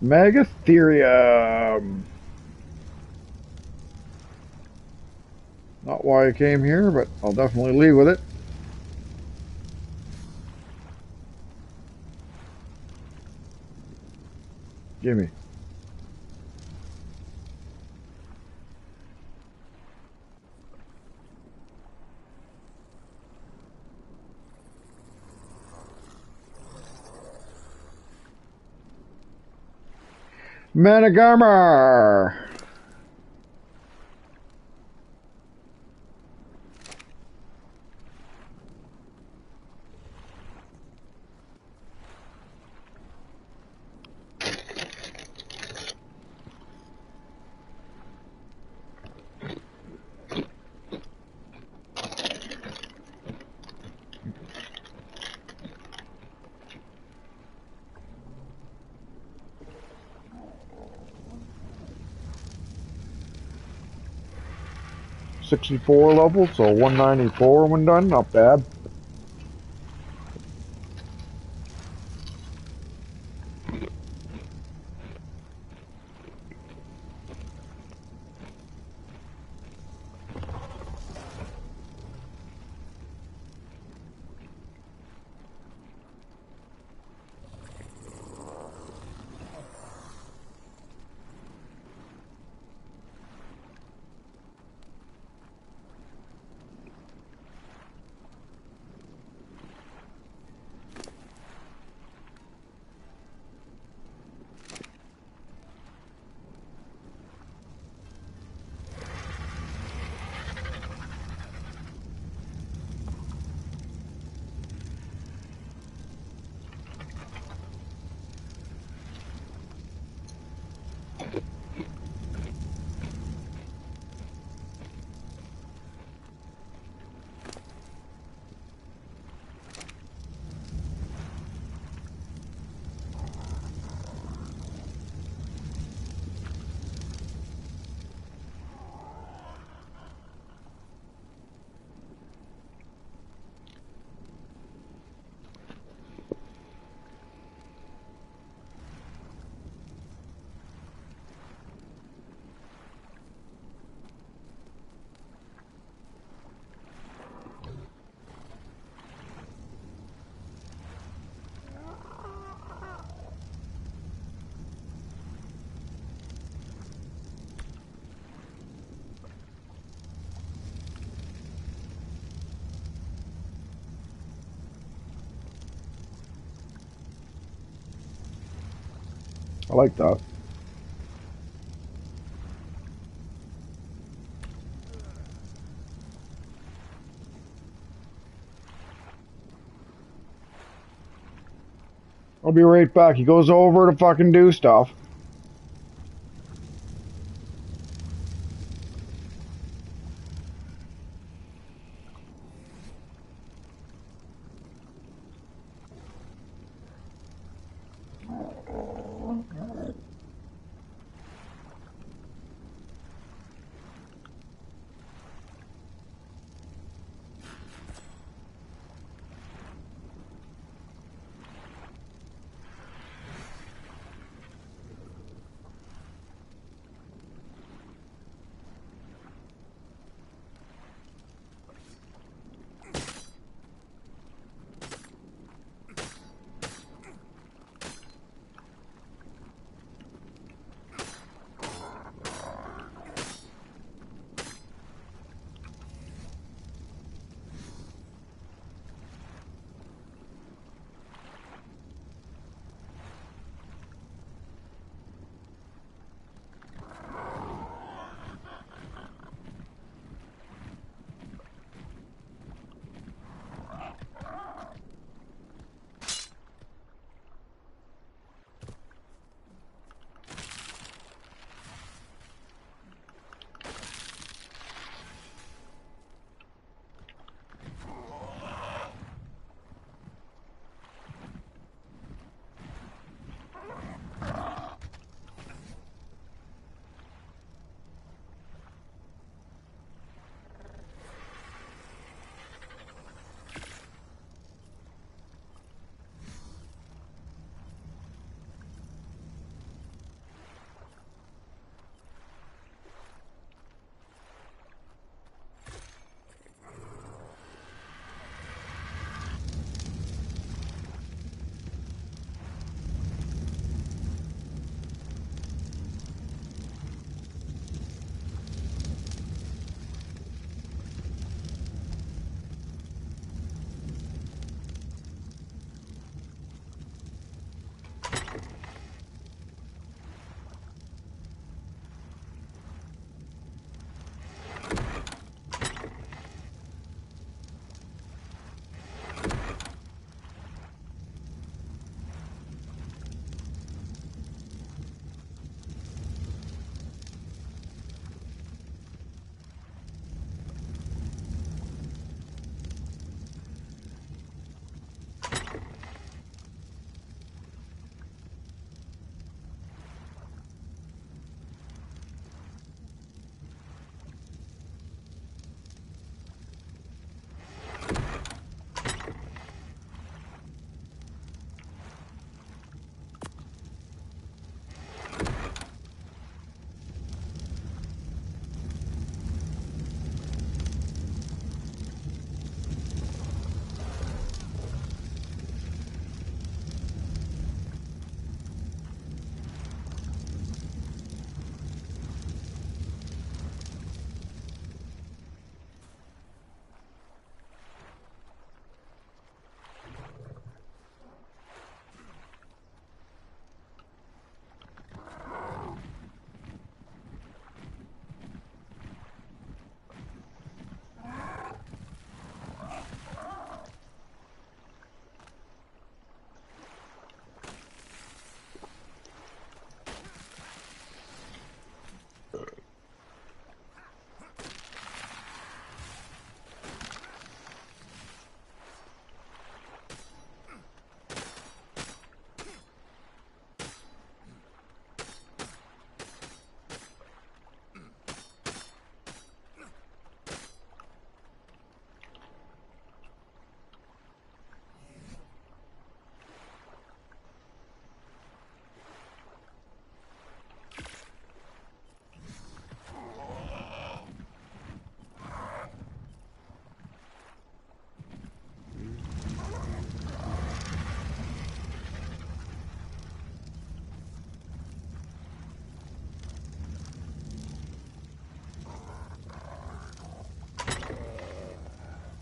Megatherium. Not why I came here, but I'll definitely leave with it. Gimme. Managammer! .64 level, so 194 when done, not bad. I like that. I'll be right back. He goes over to fucking do stuff.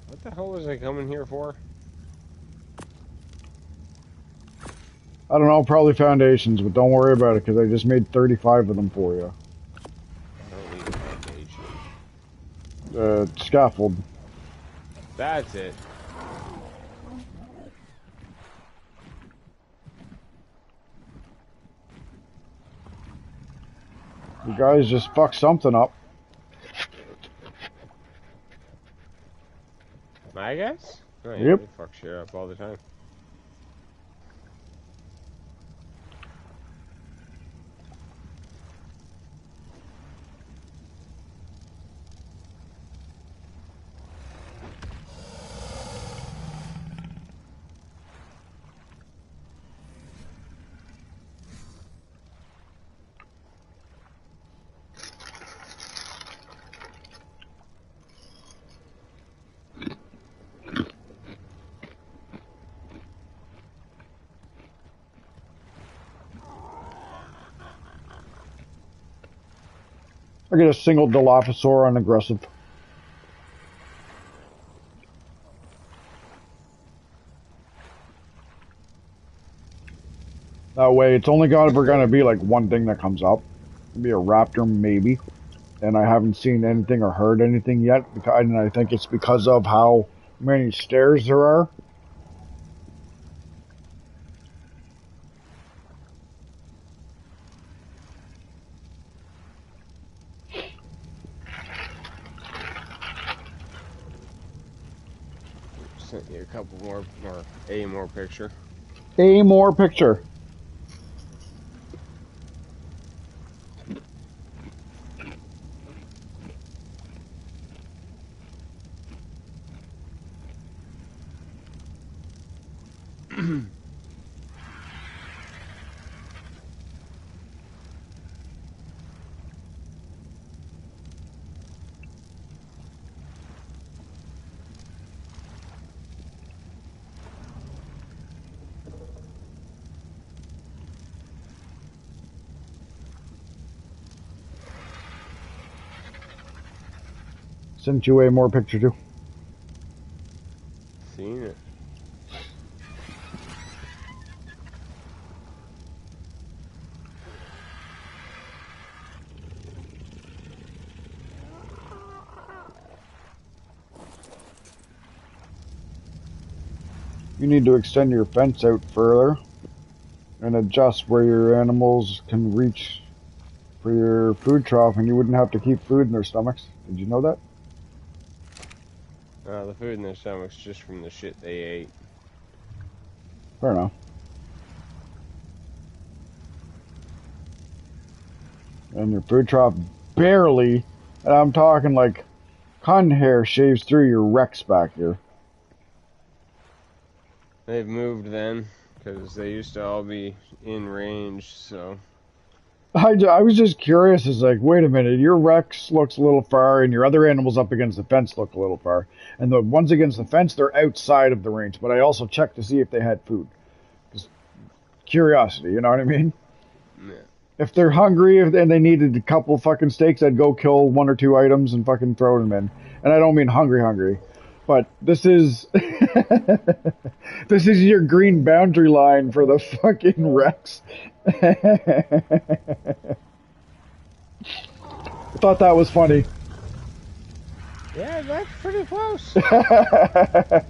What the hell was I coming here for? I don't know, probably foundations, but don't worry about it because I just made 35 of them for you. I don't need a foundation. Scaffold. That's it. You guys just fucked something up. My guess? Oh, yeah, Yep. they fuck shit up all the time. I get a single Dilophosaur on aggressive. That way, it's only ever gonna be like one thing that comes up. Maybe a raptor, maybe. And I haven't seen anything or heard anything yet. And I think it's because of how many stairs there are. Sent you a couple more, or a more picture. A more picture. Sent you a more picture too. Seen it. You need to extend your fence out further and adjust where your animals can reach for your food trough, and you wouldn't have to keep food in their stomachs. Did you know that? The food in their stomach's just from the shit they ate. Fair enough. And your food trough barely, and I'm talking like cotton hair shaves through your Rex back here. They've moved then, because they used to all be in range, so... I was just curious. It's like, wait a minute, your Rex looks a little far, and your other animals up against the fence look a little far. And the ones against the fence, they're outside of the range. But I also checked to see if they had food. Just curiosity, you know what I mean? Yeah. If they're hungry and they needed a couple fucking steaks, I'd go kill one or two items and fucking throw them in. And I don't mean hungry. But this is... this is your green boundary line for the fucking Rex. I thought that was funny. Yeah, that's pretty close. I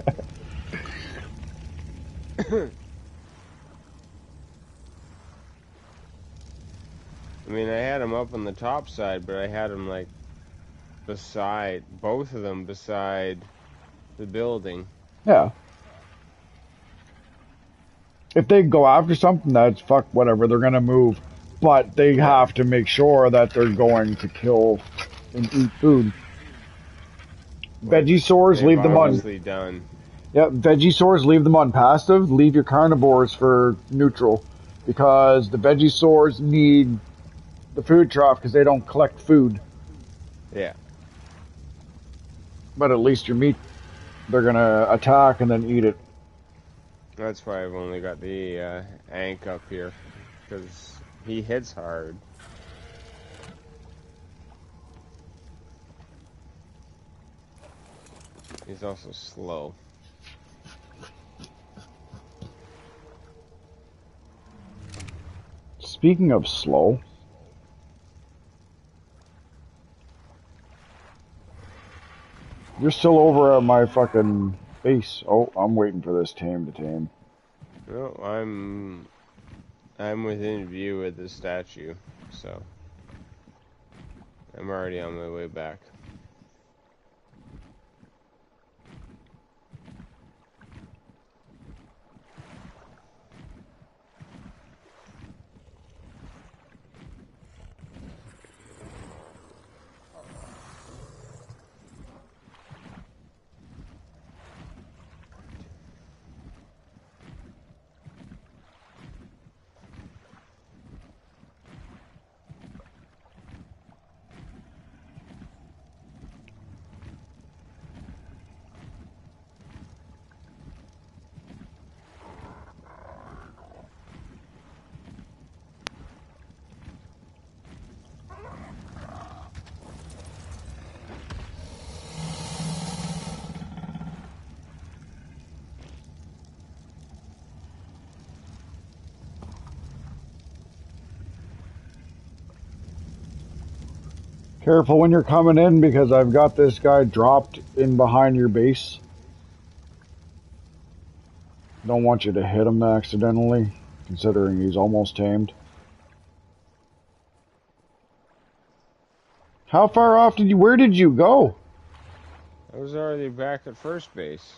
mean, I had them up on the top side, but I had them, like, beside, both of them beside the building. Yeah. If they go after something, that's fuck whatever. They're gonna move, but they have to make sure that they're going to kill and eat food. Vegisaurs, leave them on. Done. Yeah, Vegisaurs, leave them on passive. Leave your carnivores for neutral, because the Vegisaurs need the food trough because they don't collect food. Yeah. But at least your meat, they're gonna attack and then eat it. That's why I've only got the Ank up here, because he hits hard. He's also slow. Speaking of slow, you're still over at my fucking base. Oh, I'm waiting for this tame to tame. No, I'm within view of the statue, so I'm already on my way back. Careful when you're coming in because I've got this guy dropped in behind your base. Don't want you to hit him accidentally, considering he's almost tamed. How far off did you, where did you go? I was already back at first base.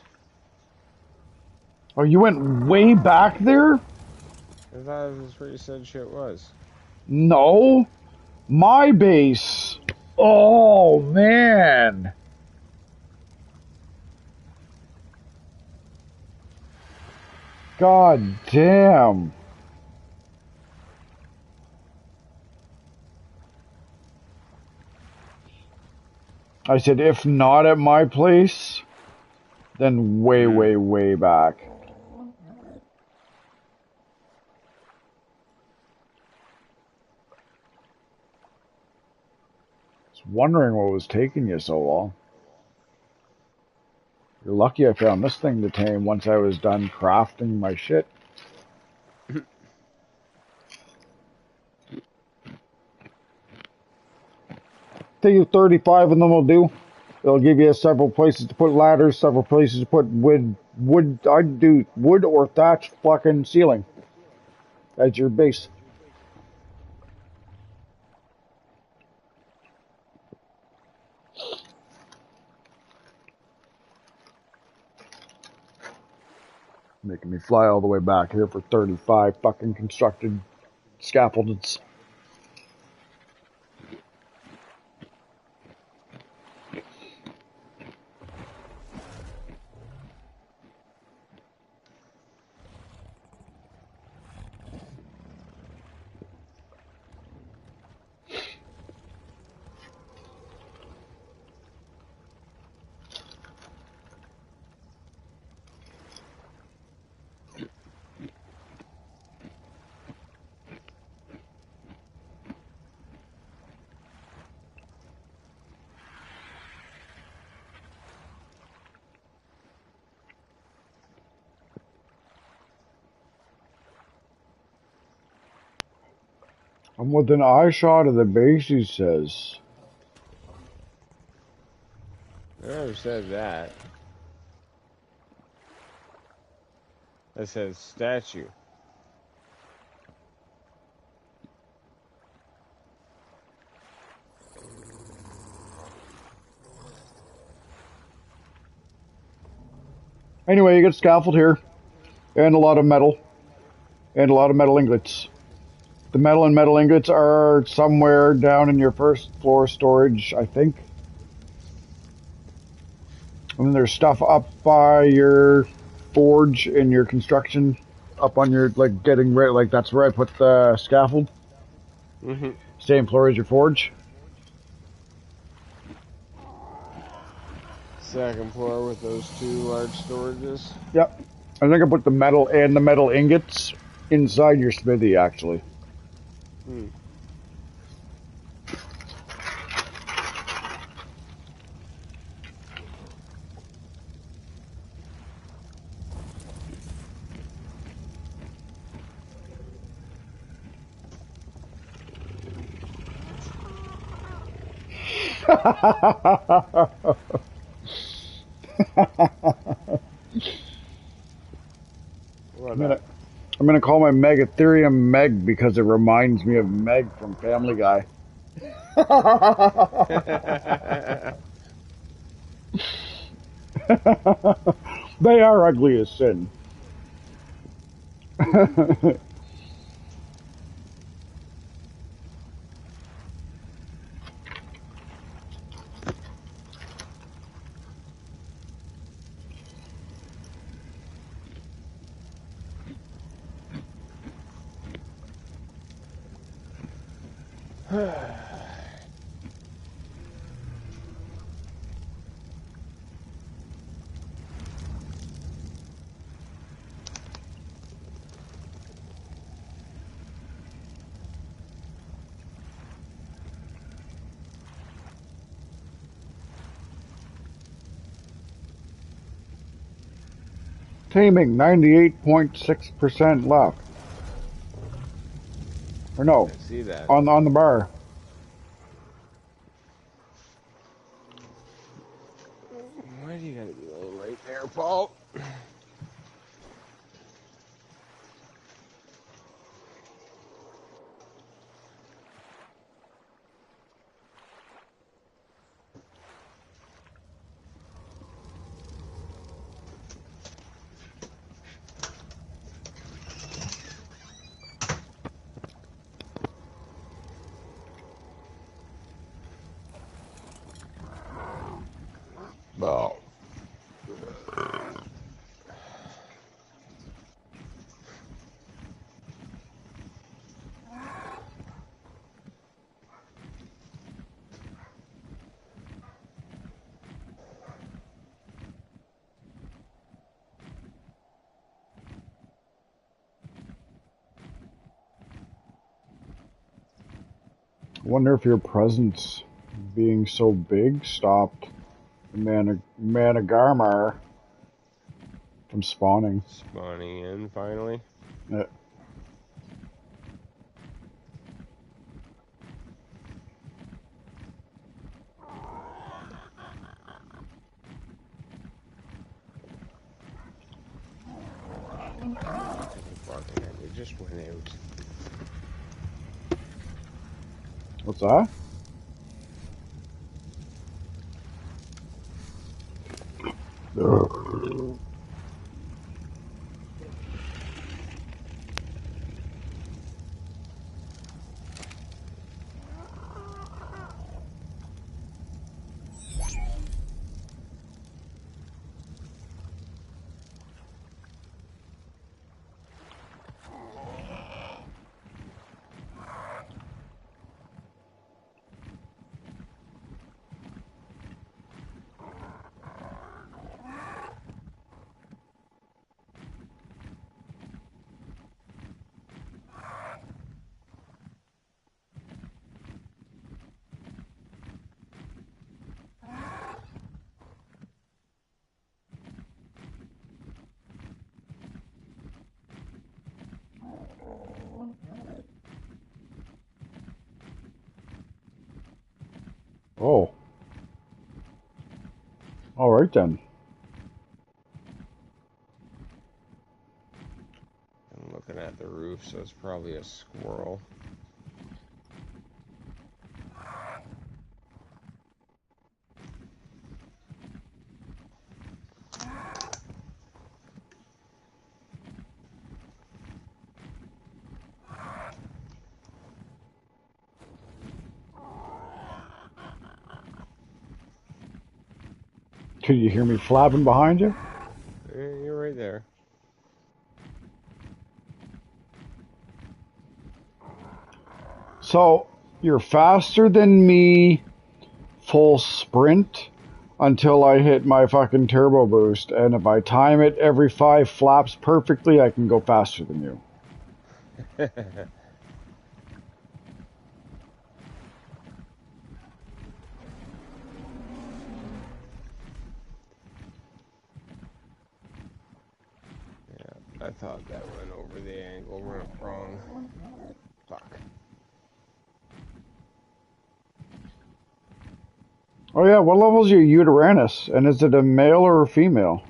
Oh, you went way back there? I thought that's where you said shit was. No. My base. Oh, man. God damn. I said, if not at my place, then way, way back. I was wondering what was taking you so long. You're lucky I found this thing to tame once I was done crafting my shit. Take you 35 of them will do. It'll give you several places to put ladders, several places to put wood. I'd do wood or thatched fucking ceiling as your base. Making me fly all the way back here for 35 fucking constructed scaffoldings. I'm within eye shot of the base, he says. I never said that. I said statue. Anyway, you get scaffold here, and a lot of metal, and a lot of metal ingots. The metal and metal ingots are somewhere down in your first floor storage, I think. And then there's stuff up by your forge in your construction, up on your, like, getting ready, like, that's where I put the scaffold. Same floor as your forge. Second floor with those two large storages. Yep. I think I put the metal and the metal ingots inside your smithy, actually. I'm gonna call my Meg Ethereum Meg because it reminds me of Meg from Family Guy. They are ugly as sin. Taming, 98.6% left. Or no, I see that. on the bar. Why do you gotta be laying right there, Paul? Oh. I wonder if your presence being so big stopped Managarmar from spawning. Spawning in finally. Yeah. It just went out. What's that? Oh. All right then. I'm looking at the roof, so it's probably a squirrel. Could you hear me flapping behind you? You're right there. So, you're faster than me full sprint until I hit my fucking turbo boost, and if I time it every 5 flaps perfectly, I can go faster than you. I thought that went over the angle wrong. Fuck. Oh yeah, what level is your Uranus? And is it a male or a female?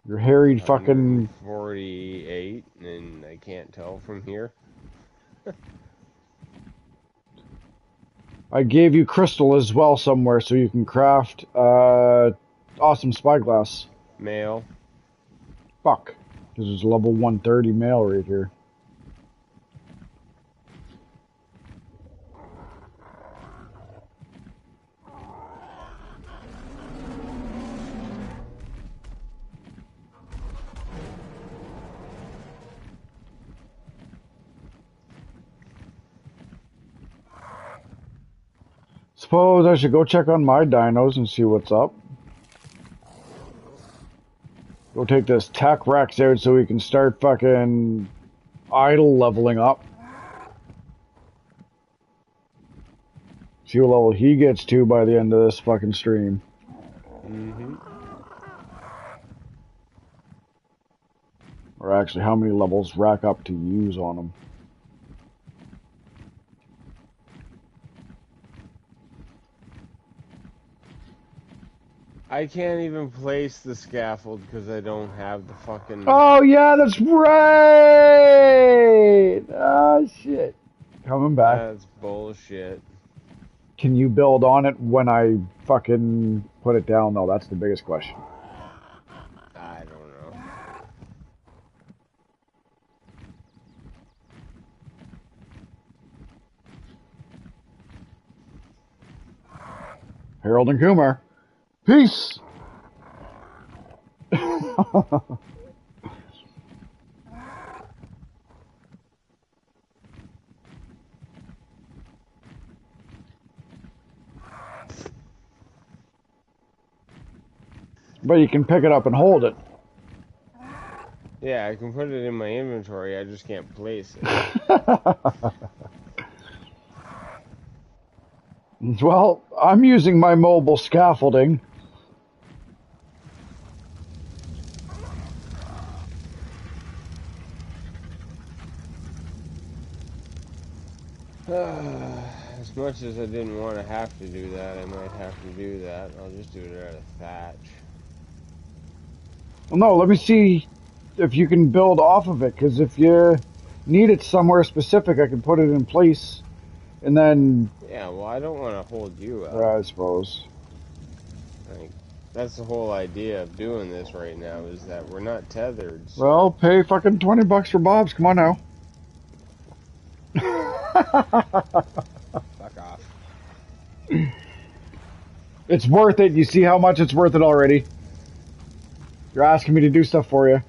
Your hairy fucking... 48, and I can't tell from here. I gave you crystal as well somewhere so you can craft awesome spyglass. Male. Fuck. This is level 130 male right here. Suppose I should go check on my dinos and see what's up. Go take this Tech Rex out so we can start fucking idle leveling up. See what level he gets to by the end of this fucking stream. Mm-hmm. Or actually, how many levels rack up to use on him. I can't even place the scaffold because I don't have the fucking... Oh, yeah, that's right! Ah, shit. Coming back. That's bullshit. Can you build on it when I fucking put it down, though? That's the biggest question. I don't know. Harold and Kumar. Peace! But you can pick it up and hold it. Yeah, I can put it in my inventory, I just can't place it. Well, I'm using my mobile scaffolding. As much as I didn't want to have to do that, I might have to do that. I'll just do it out of thatch. Well, no, let me see if you can build off of it, because if you need it somewhere specific, I can put it in place, and then... Yeah, well, I don't want to hold you up. I suppose. Like, that's the whole idea of doing this right now, is that we're not tethered. So. Well, pay fucking $20 for Bob's, come on now. Fuck off. It's worth it. You see how much it's worth it already. You're asking me to do stuff for you.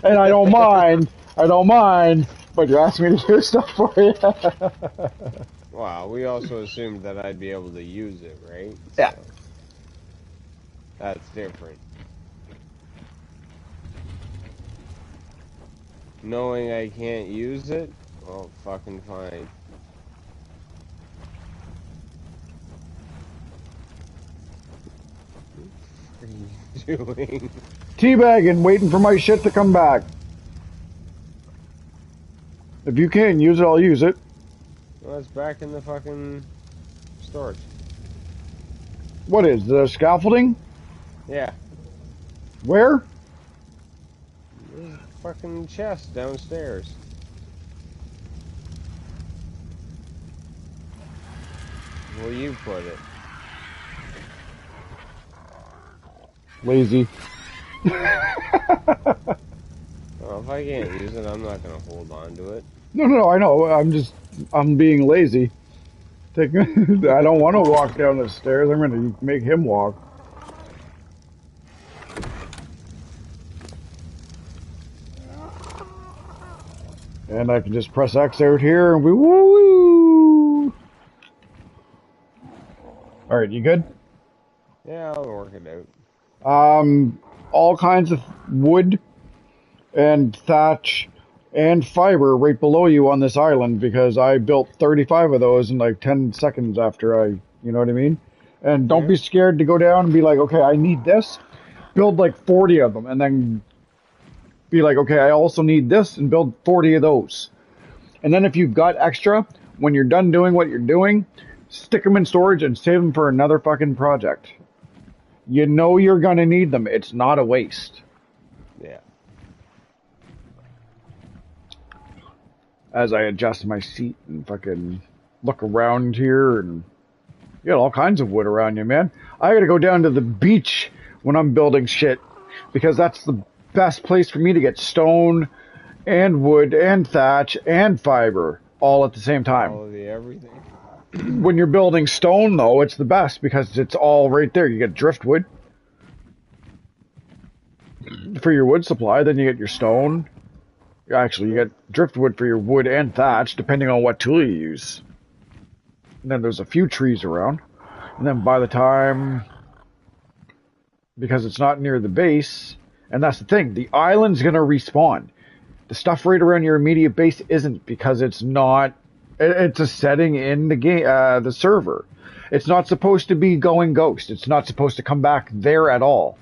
And I don't mind. I don't mind. But you're asking me to do stuff for you. Wow, we also assumed that I'd be able to use it, right? Yeah. So, that's different. Knowing I can't use it? Well, fucking fine. What are you doing? Teabagging, waiting for my shit to come back. If you can't use it, I'll use it. Well, it's back in the fucking storage. What is the scaffolding? Yeah. Where? There's a fucking chest downstairs. Where you put it? Lazy. Well, if I can't use it, I'm not gonna hold on to it. No, I know. I'm being lazy. I don't want to walk down the stairs. I'm going to make him walk. And I can just press X out here and we woo. All right, you good? Yeah, I'll work it out. All kinds of wood and thatch and fiber right below you on this island because I built 35 of those in like 10 seconds after you know what I mean? And don't be scared to go down and be like, okay, I need this. Build like 40 of them and then be like, okay, I also need this and build 40 of those. And then if you've got extra, when you're done doing what you're doing, Stick them in storage and save them for another fucking project. You know you're gonna need them. It's not a waste. Yeah. As I adjust my seat and fucking look around here, and you got all kinds of wood around you, man. I gotta go down to the beach when I'm building shit, because that's the best place for me to get stone and wood and thatch and fiber all at the same time. All of the everything. When you're building stone, though, it's the best because it's all right there. You get driftwood for your wood supply, then you get your stone. Actually, you get driftwood for your wood and thatch, depending on what tool you use. And then there's a few trees around. And then by the time, because it's not near the base, and that's the thing, the island's going to respawn. The stuff right around your immediate base isn't, because it's not, it's a setting in the game, the server. It's not supposed to be going ghost. It's not supposed to come back there at all.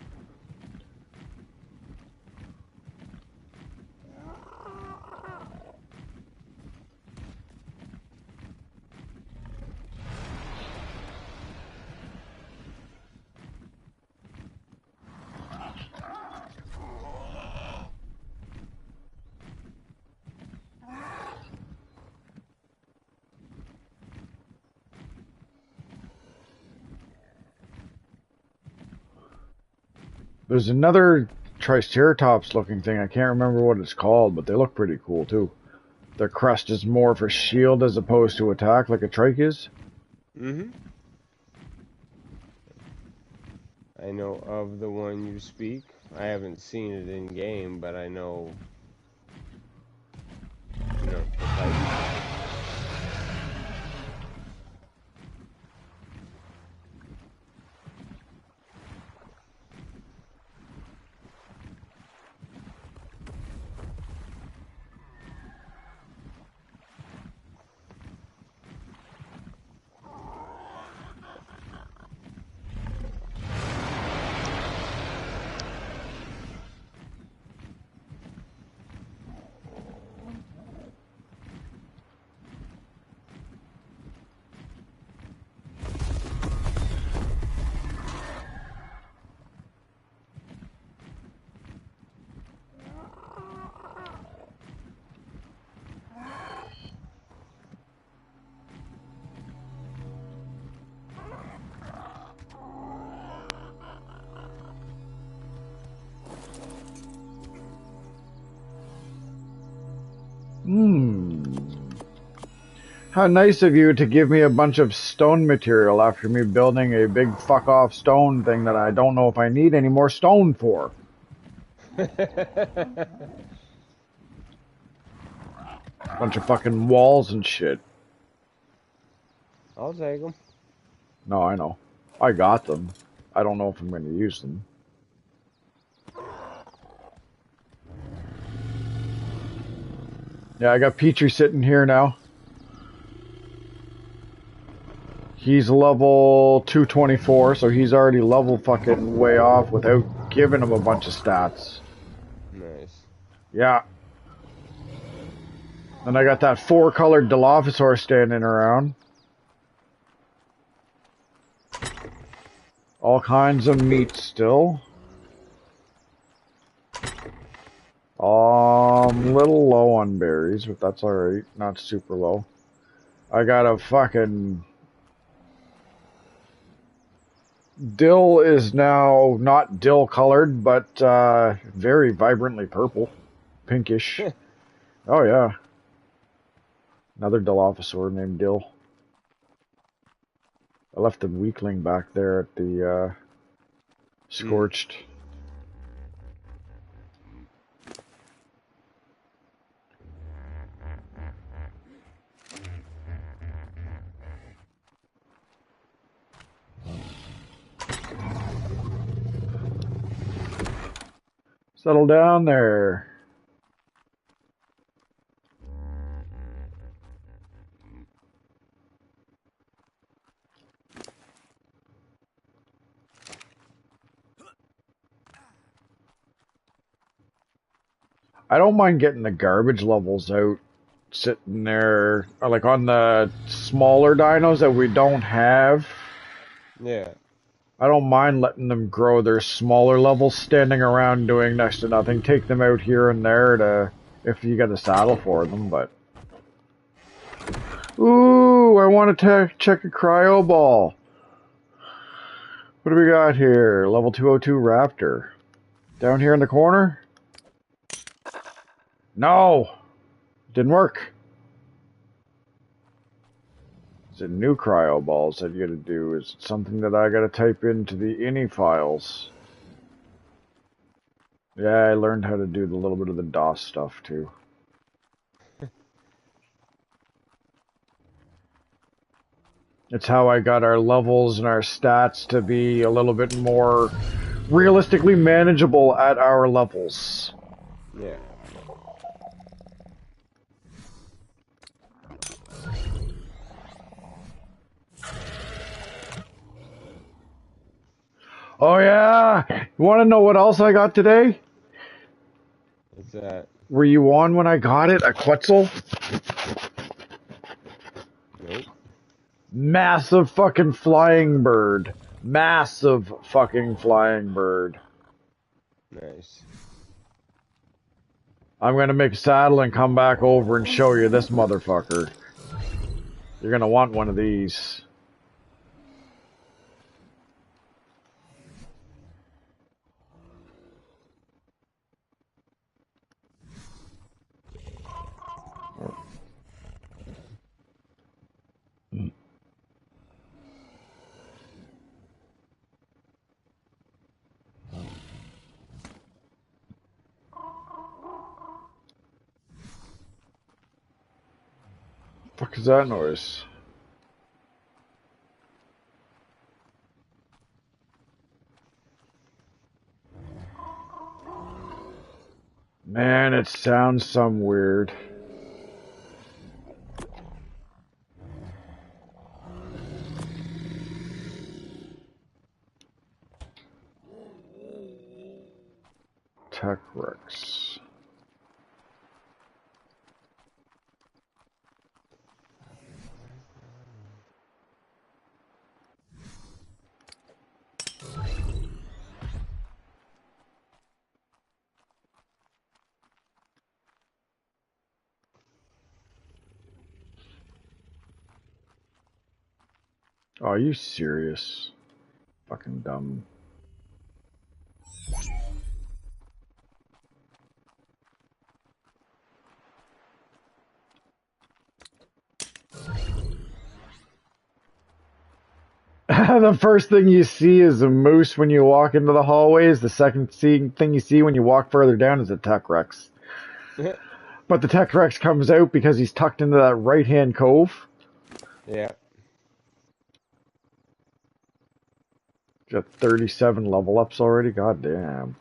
There's another Triceratops looking thing. I can't remember what it's called, but they look pretty cool too. Their crest is more for shield as opposed to attack, like a trike is. Mm-hmm. I know of the one you speak. I haven't seen it in game, but I know. You know, the type. How nice of you to give me a bunch of stone material after me building a big fuck off stone thing that I don't know if I need any more stone for. Bunch of fucking walls and shit. I'll take them. No, I know. I got them. I don't know if I'm going to use them. Yeah, I got Petrie sitting here now. He's level 224, so he's already level fucking way off without giving him a bunch of stats. Nice. Yeah. And I got that 4-colored Dilophosaur standing around. All kinds of meat still. Little low on berries, but that's alright. Not super low. I got a fucking... Dill is now not dill colored, but very vibrantly purple. Pinkish. Oh yeah. Another Dilophosaur named Dill. I left the weakling back there at the Scorched. Settle down there. I don't mind getting the garbage levels out sitting there, or like on the smaller dinos that we don't have. Yeah. I don't mind letting them grow their smaller levels, standing around doing next to nothing. Take them out here and there to if you get a saddle for them, but. Ooh, I want to check a cryo ball. What do we got here? Level 202 Raptor. Down here in the corner? No! Didn't work. Is it new cryo balls that you gotta do? Is it something that I gotta type into the ini files? Yeah, I learned how to do the little bit of the DOS stuff too. It's how I got our levels and our stats to be a little bit more realistically manageable at our levels. Yeah. Oh yeah! You wanna know what else I got today? What's that? Were you on when I got it? A Quetzal? Nope. Massive fucking flying bird. Massive fucking flying bird. Nice. I'm gonna make a saddle and come back over and show you this motherfucker. You're gonna want one of these. Fuck is that noise? Man, it sounds some weird. Tech Rex. Oh, are you serious? Fucking dumb. The first thing you see is a moose when you walk into the hallways. The second thing you see when you walk further down is a Tech Rex. But the Tech Rex comes out because he's tucked into that right-hand cove. Yeah. Got 37 level ups already. God damn.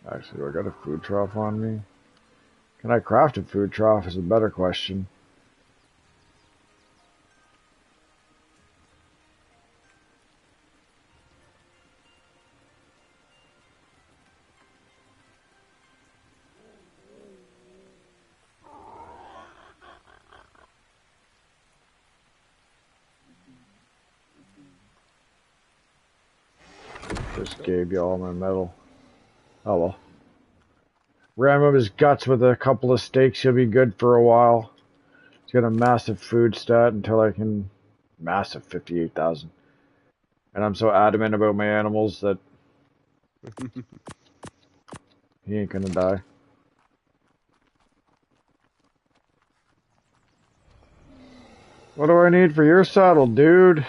Actually, do I got a food trough on me? Can I craft a food trough is a better question. Just gave you all my metal. Oh well. Ram up his guts with a couple of steaks. He'll be good for a while. He's got a massive food stat until I can... Massive 58,000. And I'm so adamant about my animals that he ain't gonna die. What do I need for your saddle, dude?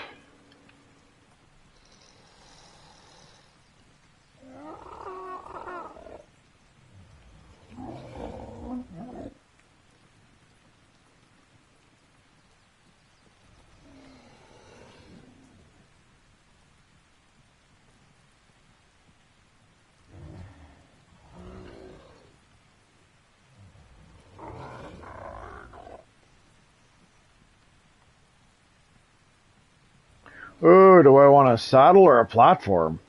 Oh, do I want a saddle or a platform?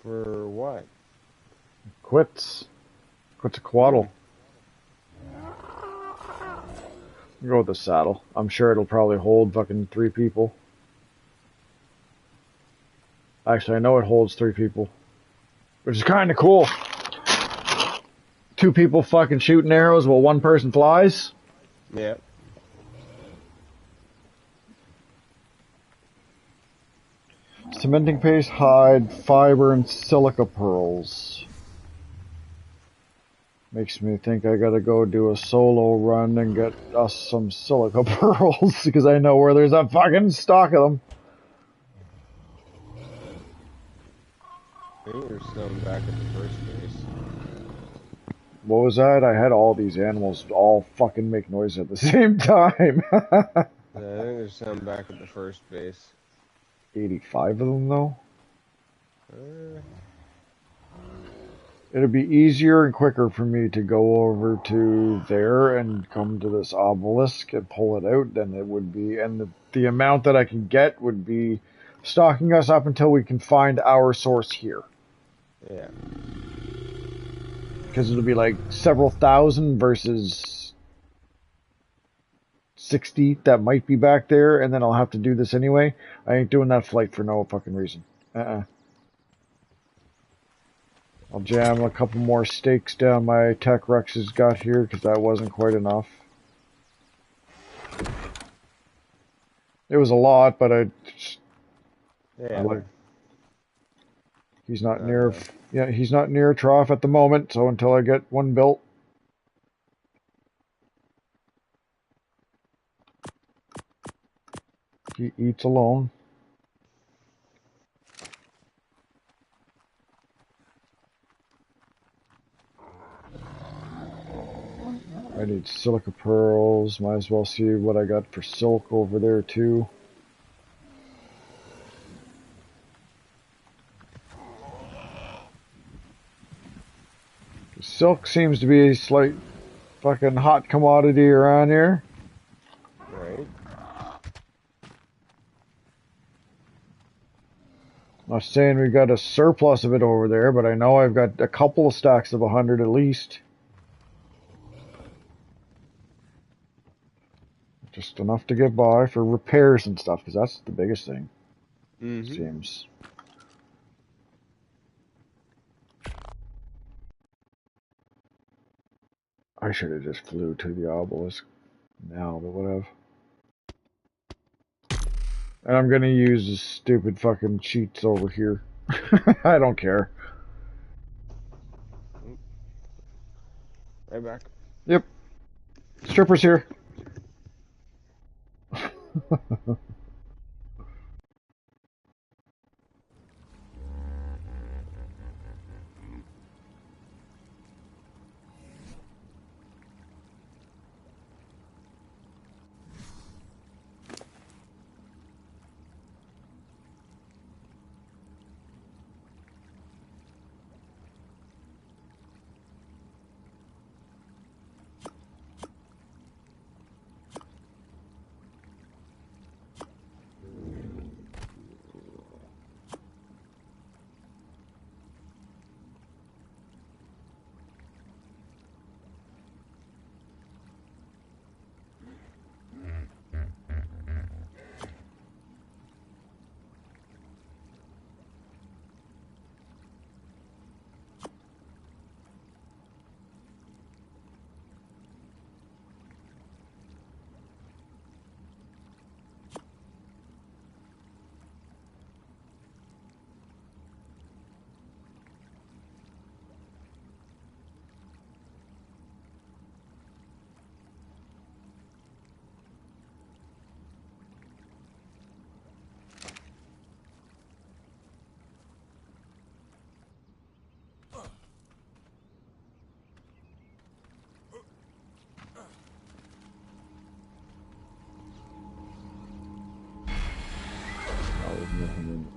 For what? Quetzalcoatl. Go with the saddle. I'm sure it'll probably hold fucking 3 people. Actually, I know it holds 3 people. Which is kind of cool. 2 people fucking shooting arrows while 1 person flies. Yeah. Cementing paste, hide, fiber, and silica pearls. Makes me think I gotta go do a solo run and get us some silica pearls because I know where there's a fucking stock of them. I think there's some back at the first base. What was that? I had all these animals all fucking make noise at the same time. I think there's some back at the first base. 85 of them though? Uh, It'd be easier and quicker for me to go over to there and come to this obelisk and pull it out than it would be. And the amount that I can get would be stocking us up until we can find our source here. yeah. Because it'll be like several thousand versus 60 that might be back there, and then I'll have to do this anyway. I ain't doing that flight for no fucking reason. I'll jam a couple more stakes down my Tech Rex has got here, because that wasn't quite enough. It was a lot, but I like... He's not near... Yeah, he's not near a trough at the moment, so until I get one built. He eats alone. I need silica pearls. Might as well see what I got for silk over there too. Silk seems to be a slight fucking hot commodity around here. Right. I'm not saying we got a surplus of it over there, but I know I've got a couple of stacks of 100 at least. Just enough to get by for repairs and stuff, because that's the biggest thing. Seems. I should have just flew to the obelisk now, but whatever. And I'm gonna use the stupid fucking cheats over here. I don't care. Right back. Yep. Strippers here.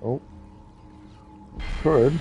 Oh. Could.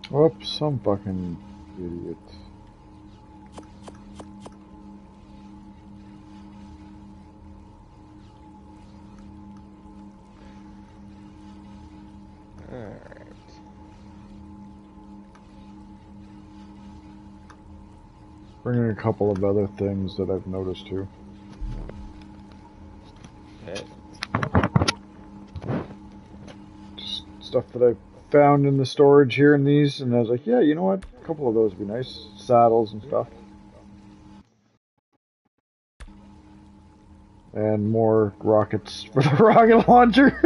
Whoops, some fucking idiot. Alright. Bringing a couple of other things that I've noticed too. Okay. Just stuff that I found in the storage here in these, and I was like, yeah, you know what? A couple of those would be nice. Saddles and stuff. And more rockets for the rocket launcher.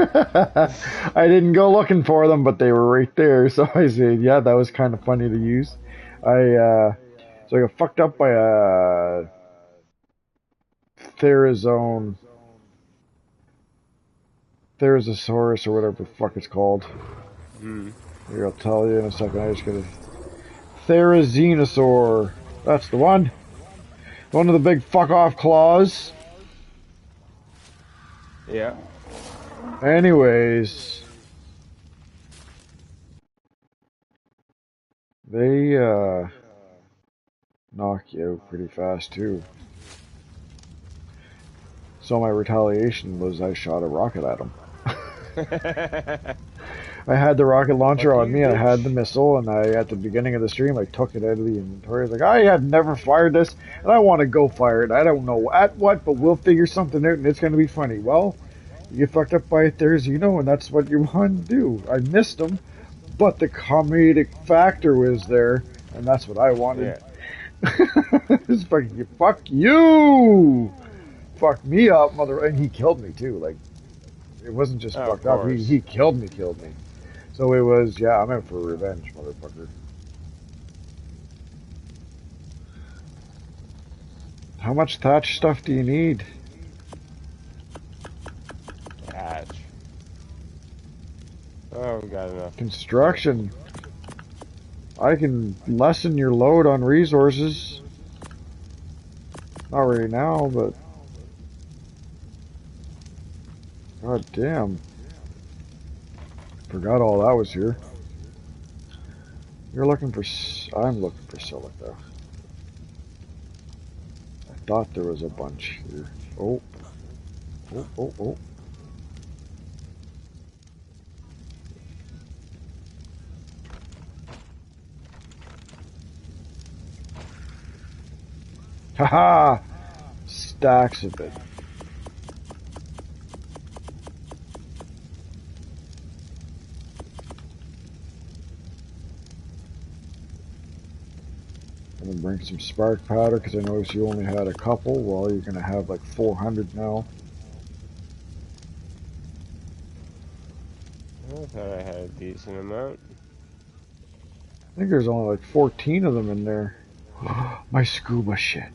I didn't go looking for them, but they were right there. So I said, yeah, that was kind of funny to use. So I got fucked up by a Therizone, Therizosaurus or whatever the fuck it's called. Here, I'll tell you in a second. I just got a Therizinosaur. That's the one. One of the big fuck off claws. Yeah. Anyways, they knock you out pretty fast too. So my retaliation was I shot a rocket at them. I had the rocket launcher on me, and I had the missile, and at the beginning of the stream, I took it out of the inventory. I was like, I had never fired this, and I want to go fire it. I don't know at what, but we'll figure something out, and it's going to be funny. Well, you get fucked up by a Therizino, and that's what you want to do. I missed them, but the comedic factor was there, and that's what I wanted. Yeah. It's fucking, fuck you! Fuck me up, mother, and he killed me too. Like, it wasn't just fucked up. He killed me. So it was, yeah, I'm out for revenge, motherfucker. How much thatch stuff do you need? Thatch. Oh, we got enough. Construction. I can lessen your load on resources. Not right now, but... God damn. Forgot all that was here. You're looking for... I'm looking for silica. I thought there was a bunch here. Oh. Oh, oh, oh. Haha! Stacks of it. I'm gonna bring some spark powder because I noticed you only had a couple. Well, you're gonna have like 400 now. I thought I had a decent amount. I think there's only like 14 of them in there. My scuba shit.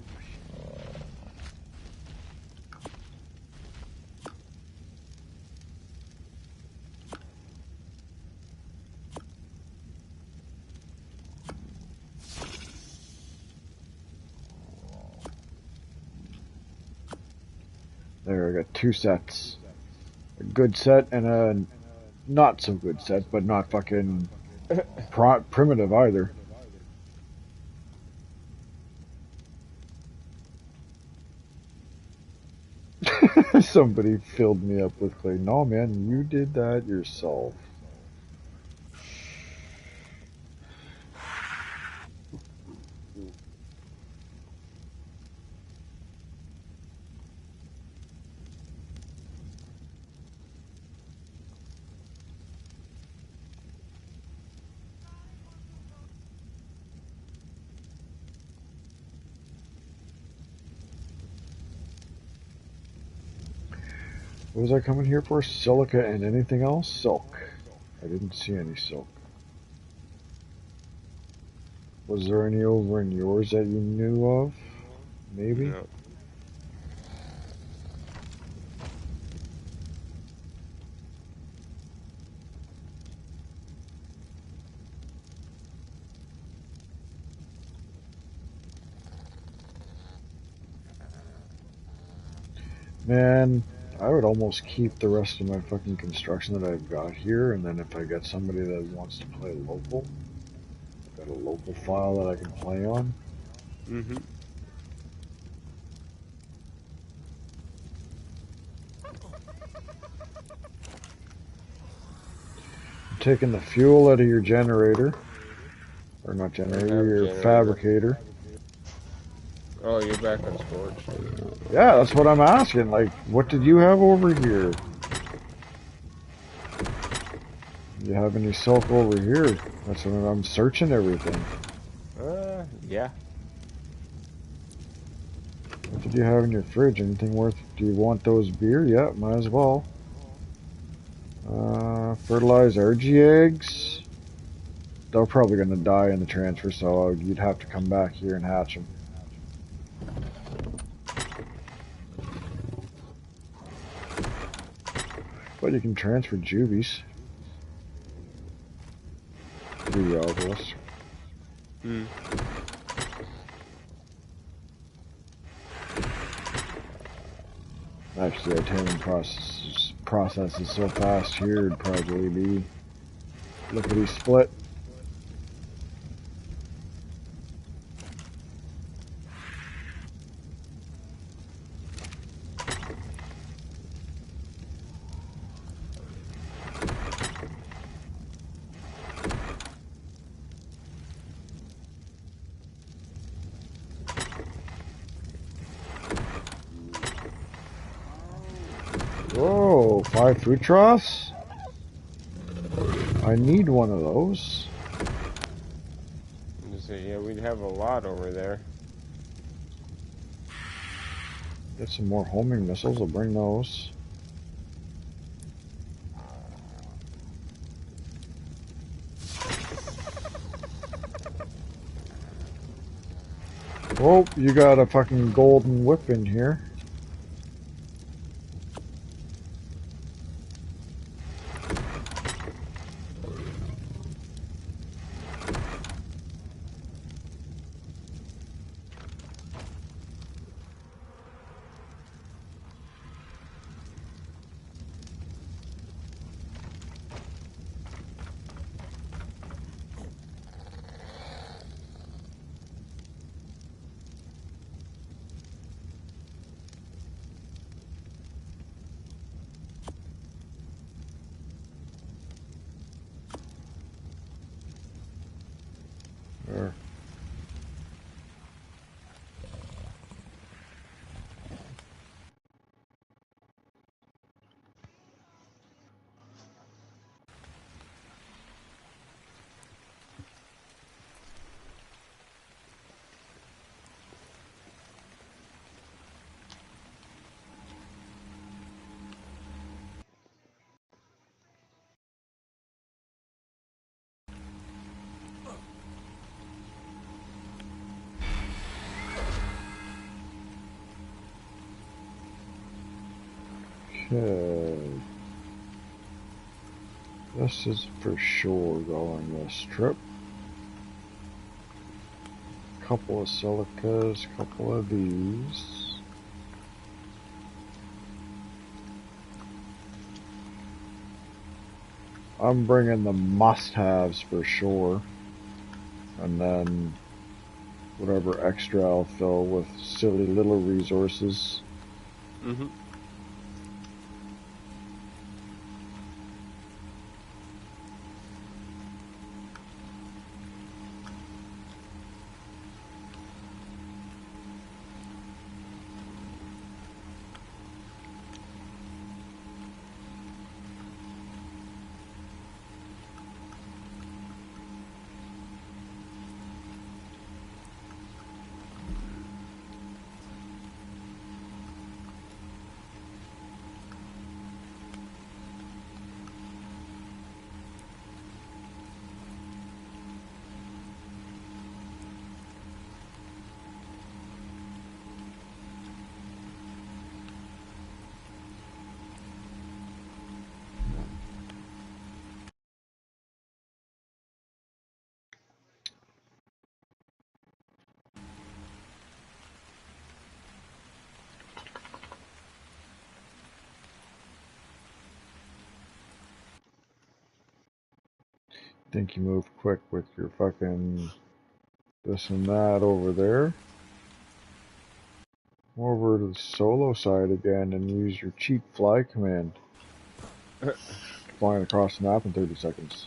There, I got 2 sets. A good set and a not so good set, but not fucking primitive either. Somebody filled me up with clay. No, man, you did that yourself. What was I coming here for? Silica and anything else? Silk. I didn't see any silk. Was there any over in yours that you knew of? Maybe? No. Man, I would almost keep the rest of my fucking construction that I've got here, and then if I get somebody that wants to play local, Got a local file that I can play on. Mm-hmm. I'm taking the fuel out of your generator. Or not generator, your fabricator. Oh, you're back on storage. Yeah, that's what I'm asking. Like, what did you have over here? You have any silk over here? That's when I'm searching everything. Yeah. What did you have in your fridge? Anything worth? Do you want those beer? Yeah, might as well. Fertilized RG eggs. They're probably going to die in the transfer, so you'd have to come back here and hatch them. But you can transfer juvies through the obelisk. Actually, our taming process is so fast here, it'd probably be lickety split. Whoa, 5 food troughs? I need one of those. Yeah, we'd have a lot over there. Get some more homing missiles, I'll bring those. Oh, you got a fucking golden whip in here. There. Okay. This is for sure going this trip. Couple of silicas, couple of these. I'm bringing the must-haves for sure. And then whatever extra I'll fill with silly little resources. Mm-hmm. think you move quick with your fucking this and that over there. Over to the solo side again and use your cheap fly command. Flying across the map in 30 seconds.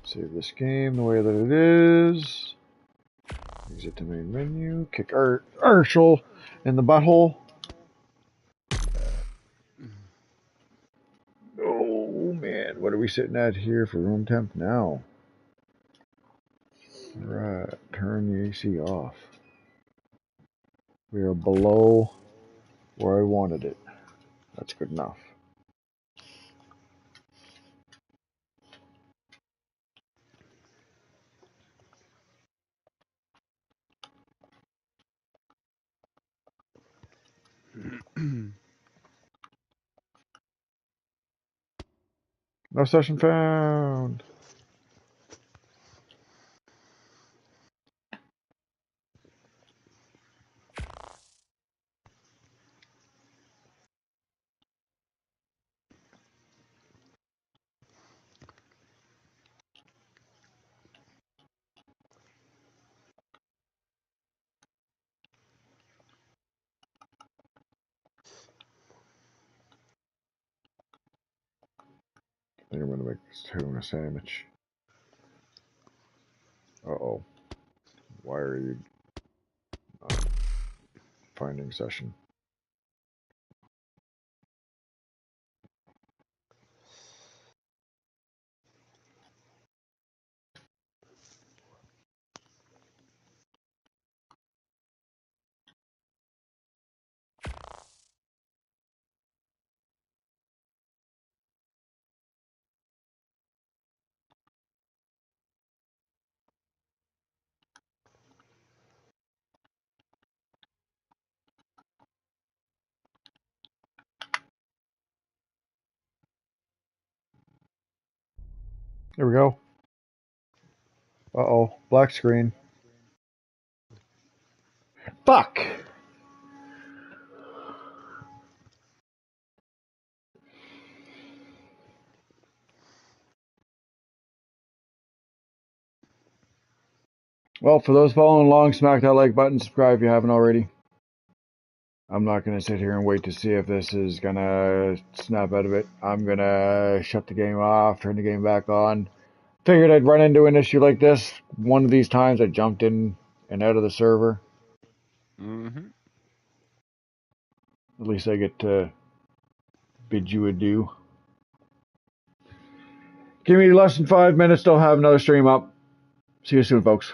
Save this game the way that it is. Exit to main menu. Kick Arshel in the butthole. Oh man, what are we sitting at here for room temp now? Alright, turn the AC off. We are below where I wanted it. That's good enough. No session found. I think I'm gonna make this tuna sandwich. Uh-oh. Why are you not finding session? There we go. Uh-oh. Black screen. Fuck! Well, for those following along, smack that like button, subscribe if you haven't already. I'm not going to sit here and wait to see if this is going to snap out of it. I'm going to shut the game off, turn the game back on. Figured I'd run into an issue like this. One of these times I jumped in and out of the server. Mm-hmm. At least I get to bid you adieu. Give me less than 5 minutes, I'll have another stream up. See you soon, folks.